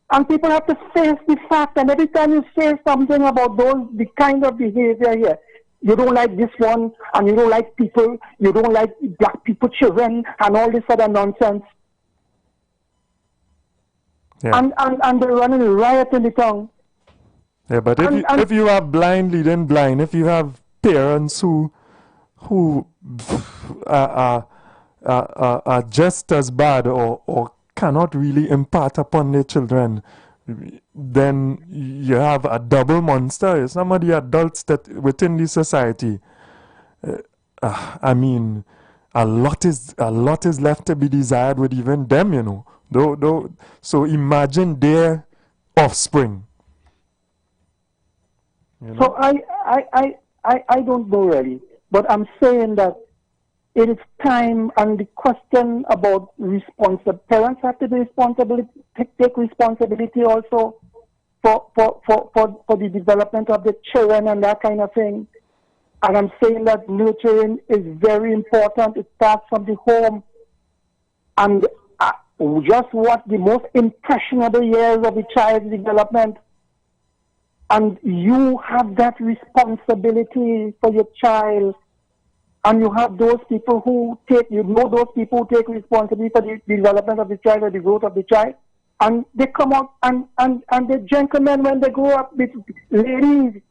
And people have to face the fact. And every time you say something about the kind of behavior here, you don't like this one, and you don't like people, you don't like black people, children, and all this other nonsense. Yeah. And they're running a riot in the town. Yeah, but if you have blind leading blind, if you have parents who are just as bad or cannot really impart upon their children, then you have a double monster. Some of the adults that within the society, I mean, a lot is left to be desired with even them, So imagine their offspring. So I don't know really, but I'm saying that it is time, and the question about parents have to be take responsibility also for the development of the children and that kind of thing. And I'm saying that nurturing is very important. It starts from the home. And just what the most impressionable years of the child's development. And you have that responsibility for your child. And you have those people who take responsibility for the development of the child or the growth of the child. And they come out and they're gentlemen when they grow up with ladies.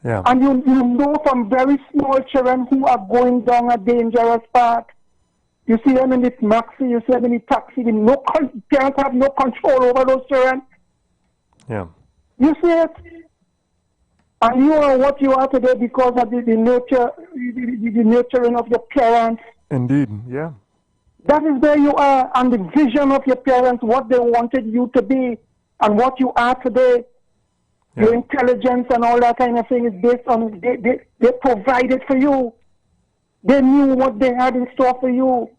Yeah. And you know from very small children who are going down a dangerous path. You see them in the maxi, you see them in the taxi. Parents have no control over those children. Yeah. You see it? And you are what you are today because of the nurturing of your parents. Indeed, yeah. That is where you are, and the vision of your parents, what they wanted you to be, and what you are today. Yeah. Your intelligence and all that kind of thing is based on, they provided for you. They knew what they had in store for you.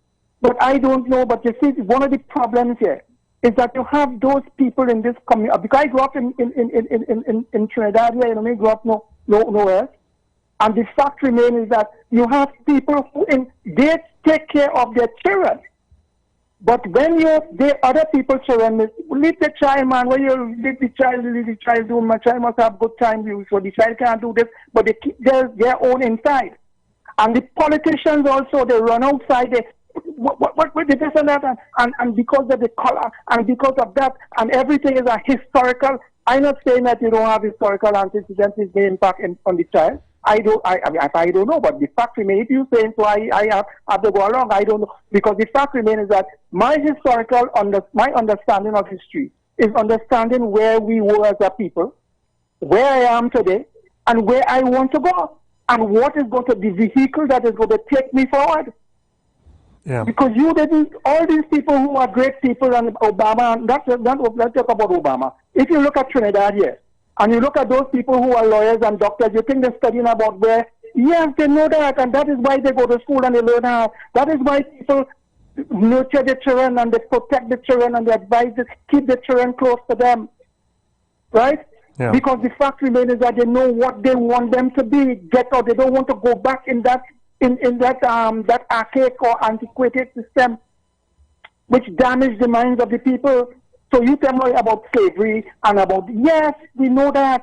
But I don't know, but you see, one of the problems here, is that you have those people in this community. Because I grew up in Trinidad, here, I grew up nowhere. And the fact remains is that you have people who they take care of their children. But when other people children, leave the child, man. When you leave the child do, my child must have good time. So the child can't do this, but they keep their own inside. And the politicians also, they run outside. They what with this and that, and because of the color, and because of that, and everything is a historical. I'm not saying that you don't have historical antecedents, may impact on the child. I don't know, but the fact remains, if you saying so, I have to go along. I don't know, because the fact remains is that my understanding of history is understanding where we were as a people, where I am today, and where I want to go, and what is going to be the vehicle that is going to take me forward. Yeah. Because all these people who are great people, and Obama, let's talk about Obama. If you look at Trinidad here, and you look at those people who are lawyers and doctors, you think they're studying about where, yes, they know that, and that is why they go to school and they learn how. That is why people nurture the children and they protect the children and they advise them, keep the children close to them. Right? Yeah. Because the fact remains is that they know what they want them to be. Get out. They don't want to go back in that that archaic or antiquated system which damaged the minds of the people. So you tell me about slavery and about, yes, we know that,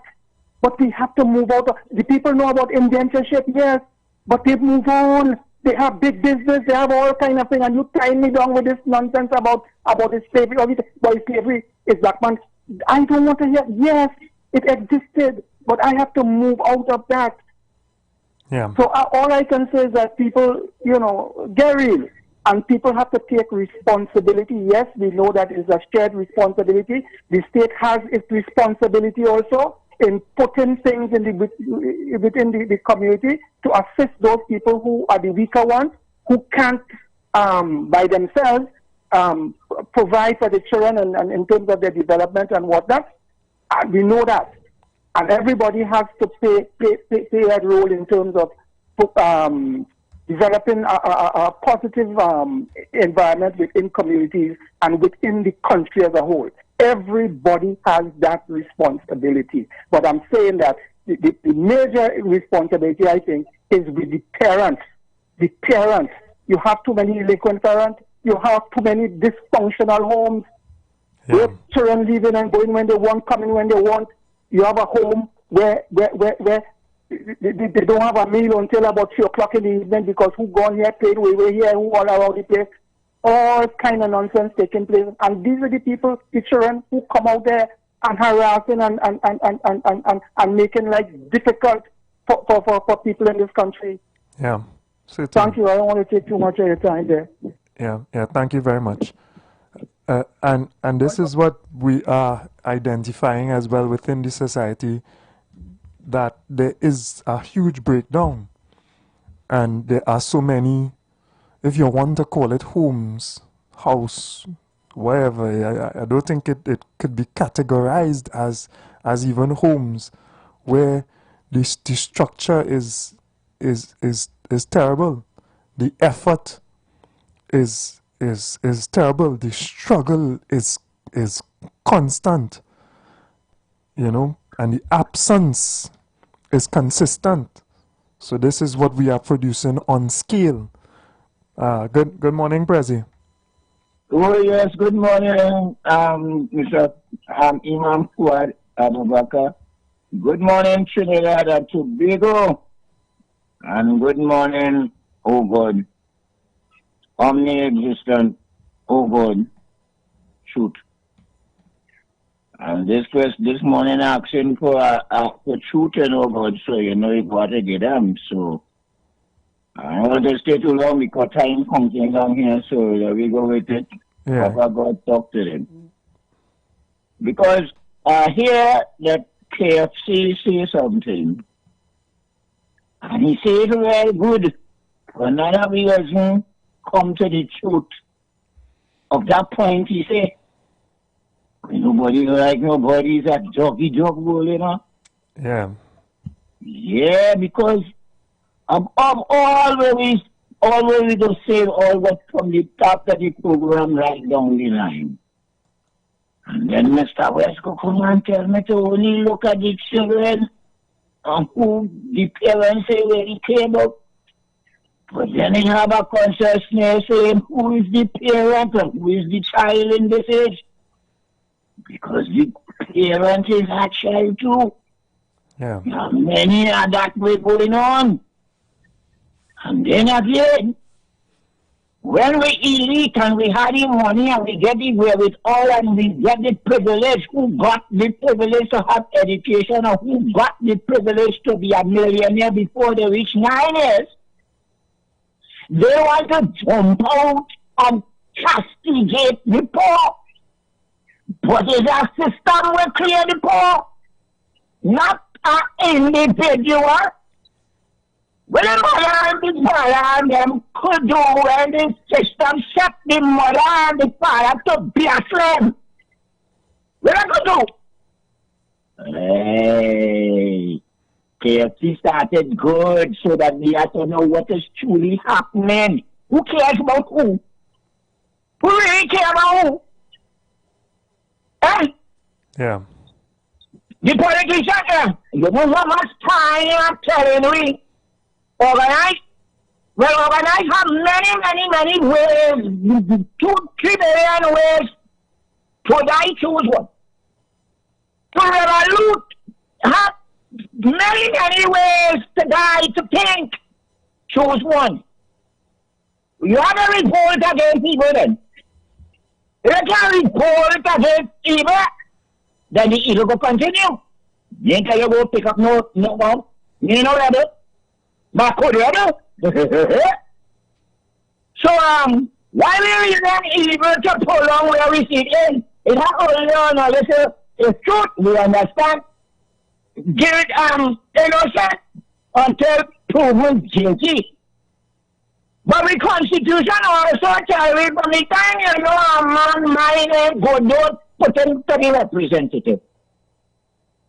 but we have to move out. The people know about indentureship, yes, but they move on. They have big business, they have all kind of things, and you tie me down with this nonsense about the slavery, or slavery is black man. I don't want to hear, yes, it existed, but I have to move out of that. Yeah. So all I can say is that people, get real. And people have to take responsibility. Yes, we know that it's a shared responsibility. The state has its responsibility also in putting things within the community to assist those people who are the weaker ones, who can't by themselves provide for the children and in terms of their development and whatnot. And we know that. And everybody has to play a role in terms of developing a positive environment within communities and within the country as a whole. Everybody has that responsibility. But I'm saying that the major responsibility, I think, is with the parents. The parents. You have too many delinquent parents. You have too many dysfunctional homes. Yeah. Where children leaving and going when they want, coming when they want. You have a home where they don't have a meal until about 3 o'clock in the evening because who gone here, played way here, who all around the place. All kind of nonsense taking place. And these are the people, the children, who come out there and harassing and making life difficult for people in this country. Yeah. Thank you. I don't want to take too much of your time there. Yeah. Thank you very much. And this is what we are identifying as well within the society, that there is a huge breakdown, and there are so many, if you want to call it homes, house, wherever. I don't think it could be categorized as even homes, where the structure is terrible, the effort is terrible, the struggle is constant, and the absence is consistent. So this is what we are producing on scale. Good morning, Prezi. Oh yes, good morning, Mr. Imam Fuad Abubakar. Good morning, Trinidad and Tobago, and good morning, oh God, omni-existent, oh God, truth. And this morning asking for truth and oh God, so you got to get them. So I don't want to stay too long because time counting down here, so we go with it. Yeah. Papa God talk to them. Because here that KFC say something, and he say it very good, but none of you hasn't come to the truth of that point. He say, nobody like nobody's at jockey jog, Yeah. Yeah, because of always to say all what from the top of the program right down the line. And then Mr. West could come and tell me to only look at the children and who the parents say where he came up. But then he have a consciousness saying who is the parent and who is the child in this age. Because the parent is a child too. Yeah. And many are that way going on. And then again, when we elite and we had the money and we get the wherewithal and we get the privilege, who got the privilege to have education or who got the privilege to be a millionaire before they reach 9 years, they want to jump out and castigate the poor. But it's a system will clear the poor, not an individual. Well, the mother and the father and them could do when the system set the mother and the father to be a slave. What I could do? Hey, KFC started good so that we have to know what is truly happening. Who cares about who? Who really cares about who? Eh? Yeah. The politician, you know how much time I'm telling you. Organize? Well, organize have many ways, 2-3 billion ways to die, choose one. To revolute have many ways to die, to think, choose one. You have a revolt against evil then. You can revolt against evil, then the evil will continue. You ain't you go pick up no bomb. You know that it? But could you do? So, why we remain evil to prolong where we sit in? It has only on a little, it's truth, we understand. Give it, innocent until proven guilty. But the Constitution also tells me from the time you know a man mind ain't good, don't put him to the representative.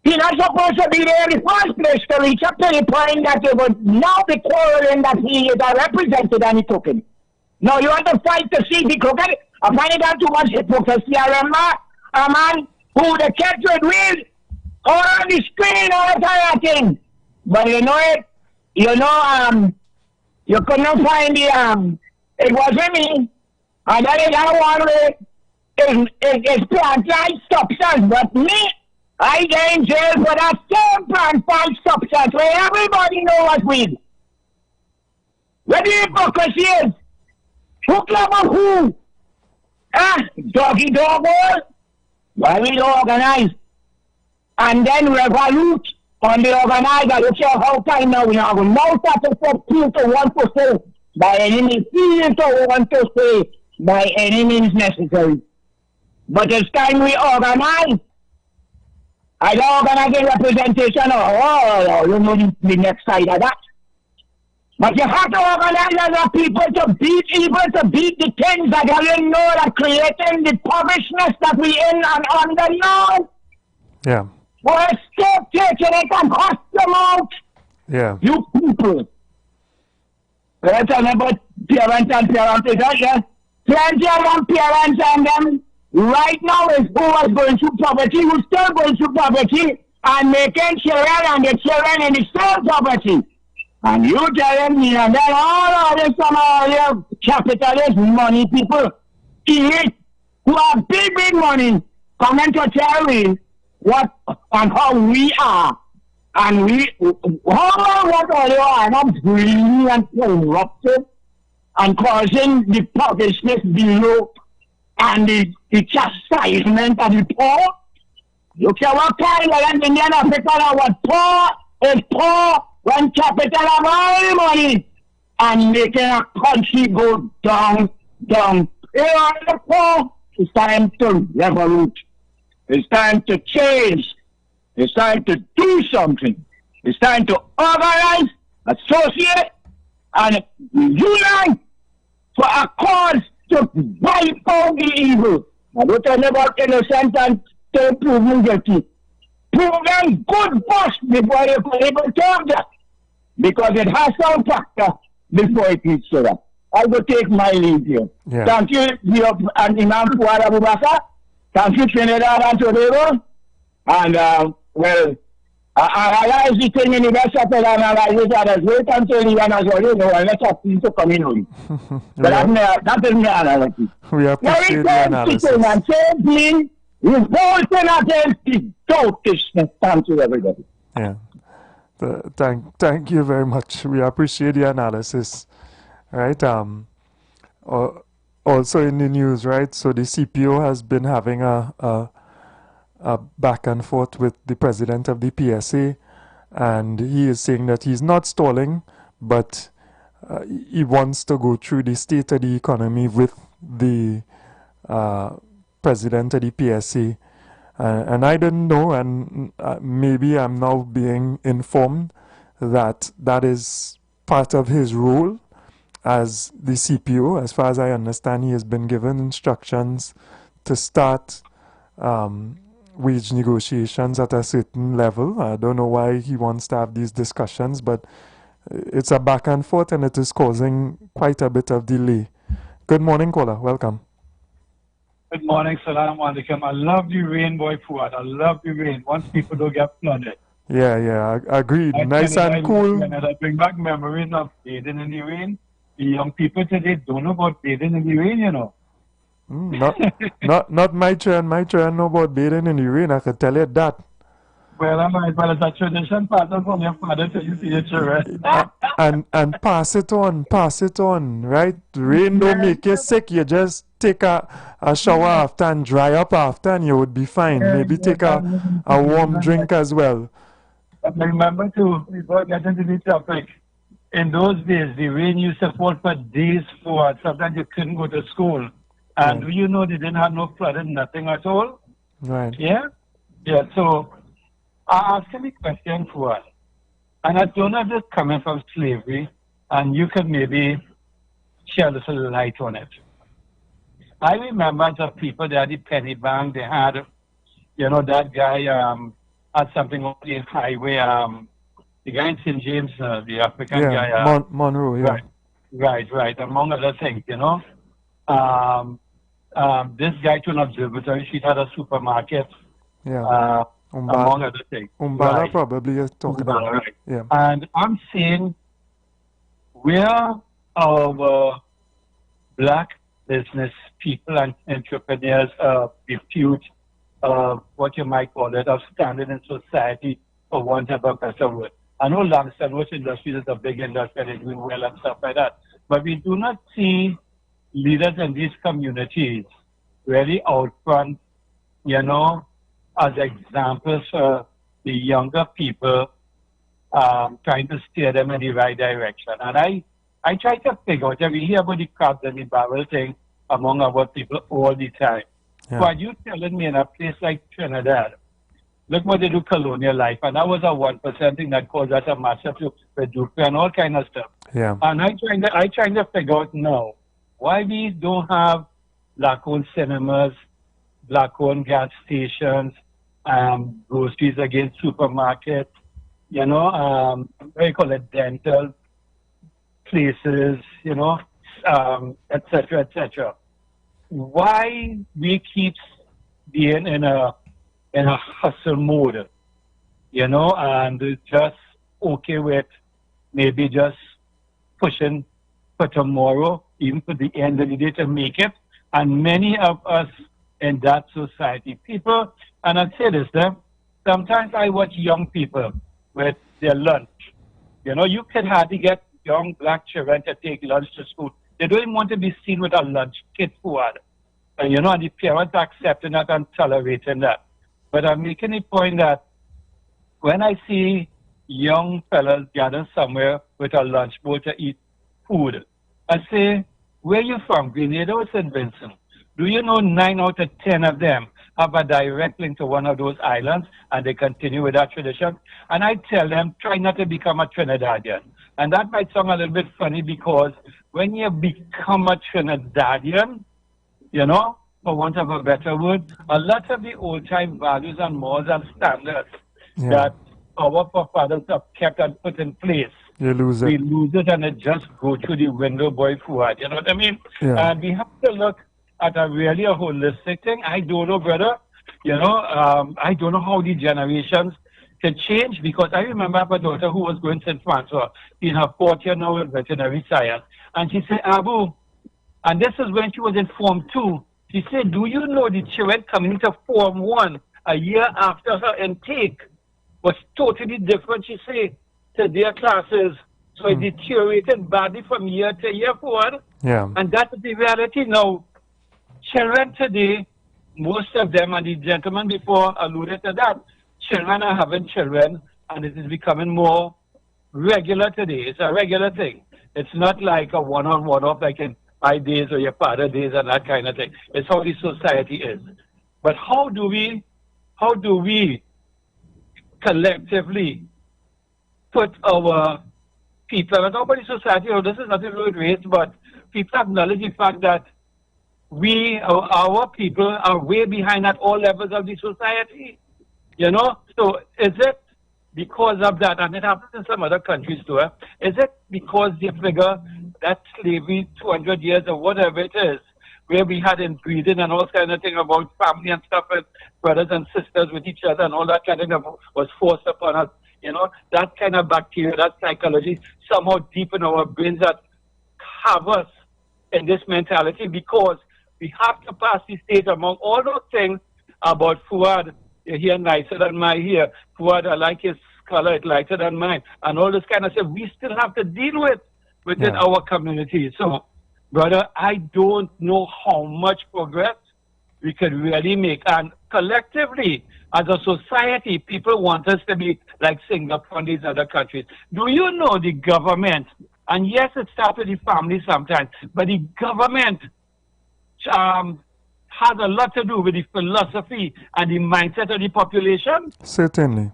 He's not supposed to be there in the first place to reach up to the point that you would now be quarreling that he is a representative and he took him. No, you want to fight to see the crooked. I find it out too much hypocrisy. I remember a man who the kids would read all on the screen all the time thing. But you know it, you couldn't find the, it wasn't me. And that is how one way is plant-like substance. But me, I get in jail for that same plant-like substance where everybody knows what weed. Where the hypocrisy is. Who clever who? Doggy dog all? Why we don't organize? And then revolute on the organizer. You care how time now we have no satisfaction to want to say by any means, feel to want to say by any means necessary. But it's time we organize. I don't organize a representation or you know the next side of that. But you have to organize other people to beat evil, to beat the things that you know that creating the publishness that we in and under now. Yeah. For a state taking it and cost them out. Yeah. You people. Let's talk about parents and parentage, plenty of them parents and them right now is who was going through poverty, who's still going through poverty and making children and the children in the same poverty. And you telling me, and then all of this, some of your capitalist money people, elite, who have big money, coming to tell me what and how we are. And what are you are not greedy and corrupted and causing the publicness below and the chastisement of the poor. You care what kind of Indian Africa what poor is poor. When capital have all money and making a country go down. It's time to revolute. It's time to change. It's time to do something. It's time to organize, associate, and unite for a cause to wipe out the evil. I don't tell you about innocent and still proven guilty. Proven good first before you can even talk that. Because it has some factor before it reaches to that. I will take my leave here. Yeah. Thank you, and Imam Fuad Abu Bakar. Thank you, Trinidad and Tobago. And, well, I analyze the thing in the best of analyze it and wait until the end as well, you know, and let's have to come in on. So that is my analysis. We appreciate the analysis. And say, revolting against the doubtishness. Thank you, everybody. Yeah. Thank you very much. We appreciate the analysis. Right. Also in the news, right? So the CPO has been having a back and forth with the president of the PSA, and he is saying that he's not stalling, but he wants to go through the state of the economy with the president of the PSA. And I didn't know, and maybe I'm now being informed that that is part of his role as the CPO. As far as I understand, he has been given instructions to start wage negotiations at a certain level. I don't know why he wants to have these discussions, but it's a back and forth, and it is causing quite a bit of delay. Good morning, caller. Welcome. Good morning, Salam Alaikum. I love the rain, boy, Fuad. I love the rain. Once people don't get flooded. Yeah, agreed. Nice and cool. And I bring back memories of bathing in the rain. The young people today don't know about bathing in the rain, you know. Not my turn. My turn know about bathing in the rain. I can tell you that. Well, it's a tradition passed on from your father to your children. and pass it on, right? Rain don't make you sick. You just take a shower after and dry up after, and you would be fine. Maybe take a warm drink as well. But remember too, before getting to the topic, in those days, the rain used to fall for days forward. Sometimes you couldn't go to school. And do you know they didn't have no flooding, nothing at all? Right. Yeah? Yeah, so I asked him a question for us. And I don't know if it's coming from slavery, and you could maybe shed a little light on it. I remember the people, they had the penny bank, they had, you know, that guy had something on the highway, the guy in St. James, the African guy. Monroe, yeah. Right, among other things, you know. This guy to an observatory, she had a supermarket. Yeah. Among other things. Umbala probably is talking about. Right. Yeah. And I'm saying where our black business people and entrepreneurs refute what you might call it, of standing in society, for want of a better word. I know Langston Roach Industries is a big industry and it's doing well and stuff like that. But we do not see leaders in these communities really out front, you know, as examples for the younger people, trying to steer them in the right direction. And I try to figure out, we hear about the crabs and the barrel thing among our people all the time. Yeah. But you telling me in a place like Trinidad, look what they do colonial life, and that was a 1% thing that caused us a massive reduction and all kind of stuff. Yeah. And I trying to figure out now why we don't have black-owned cinemas, black-owned gas stations, groceries against supermarkets, you know, what do you call it, dental places, you know, et cetera. Why we keep being in a hustle mode, you know, and just okay with maybe just pushing for tomorrow, even for the end of the day to make it. And many of us in that society, people, and I'd say this, sometimes I watch young people with their lunch. You know, you can hardly get young black children to take lunch to school. They don't even want to be seen with a lunch kit food. And, you know, and the parents are accepting that and tolerating that. But I'm making a point that when I see young fellas gather somewhere with a lunch bowl to eat food, I say, where you from, Grenada or St. Vincent? Do you know 9 out of 10 of them have a direct link to one of those islands and they continue with that tradition? And I tell them, try not to become a Trinidadian. And that might sound a little bit funny because when you become a Trinidadian, you know, for want of a better word, a lot of the old-time values and morals and standards that our forefathers have kept and put in place, you lose it. We lose it and it just go through the window, boy, forward. You know what I mean? Yeah. And we have to look at a really a holistic thing. I don't know, brother. You know, I don't know how the generations can change, because I remember I have a daughter who was going to St. Francois in her fourth year now in veterinary science. And she said, Abu, and this is when she was in Form 2, she said, do you know the children coming into Form 1 a year after her intake was totally different, she said, to their classes. So it deteriorated badly from year to year forward. Yeah. And that's the reality now. Children today, most of them, and the gentleman before alluded to that, children are having children, and it is becoming more regular today. It's a regular thing. It's not like a one-on, one-off like in my days or your father days and that kind of thing. It's how the society is. But how do we collectively put our people, and nobody society, this is nothing to do with race, but people acknowledge the fact that our people are way behind at all levels of the society, you know? So is it because of that, and it happens in some other countries too, is it because they figure that slavery, 200 years or whatever it is, where we had inbreeding and all kind of thing about family and stuff, and brothers and sisters with each other and all that kind of thing was forced upon us, you know, that kind of bacteria, that psychology, somehow deep in our brains that have us in this mentality, because we have to pass the stage among all those things about Fuad, your hair nicer than my hair, Fuad, I like his color, it's lighter than mine, and all this kind of stuff we still have to deal with within our community. So, brother, I don't know how much progress we could really make. And collectively, as a society, people want us to be like Singapore and these other countries. Do you know the government, and yes, it starts with the family sometimes, but the government has a lot to do with the philosophy and the mindset of the population? Certainly.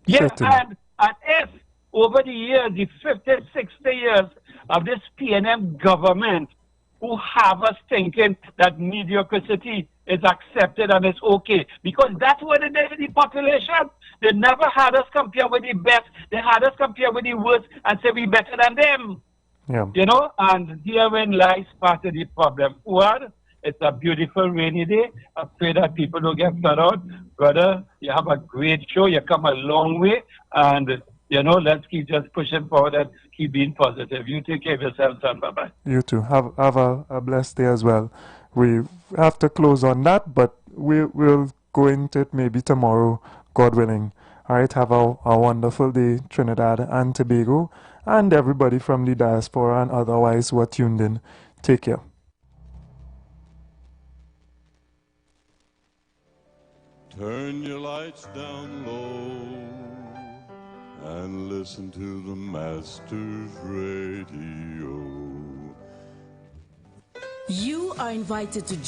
Yes, Certainly. and if over the years, the 50, 60 years of this PNM government, who have us thinking that mediocrity is accepted and it's okay, because that's what it is with the population. They never had us compare with the best. They had us compare with the worst and say we're better than them. Yeah. You know, and herein lies part of the problem. Fuad, it's a beautiful rainy day. I pray that people don't get flooded out. Brother, you have a great show. You come a long way. And, you know, let's keep just pushing forward and keep being positive. You take care of yourself, son. Bye-bye. You too. Have a blessed day as well. We have to close on that, but we'll go into it maybe tomorrow, God willing. All right, have a wonderful day, Trinidad and Tobago, and everybody from the diaspora and otherwise who are tuned in. Take care. Turn your lights down low and listen to the Master's Radio. You are invited to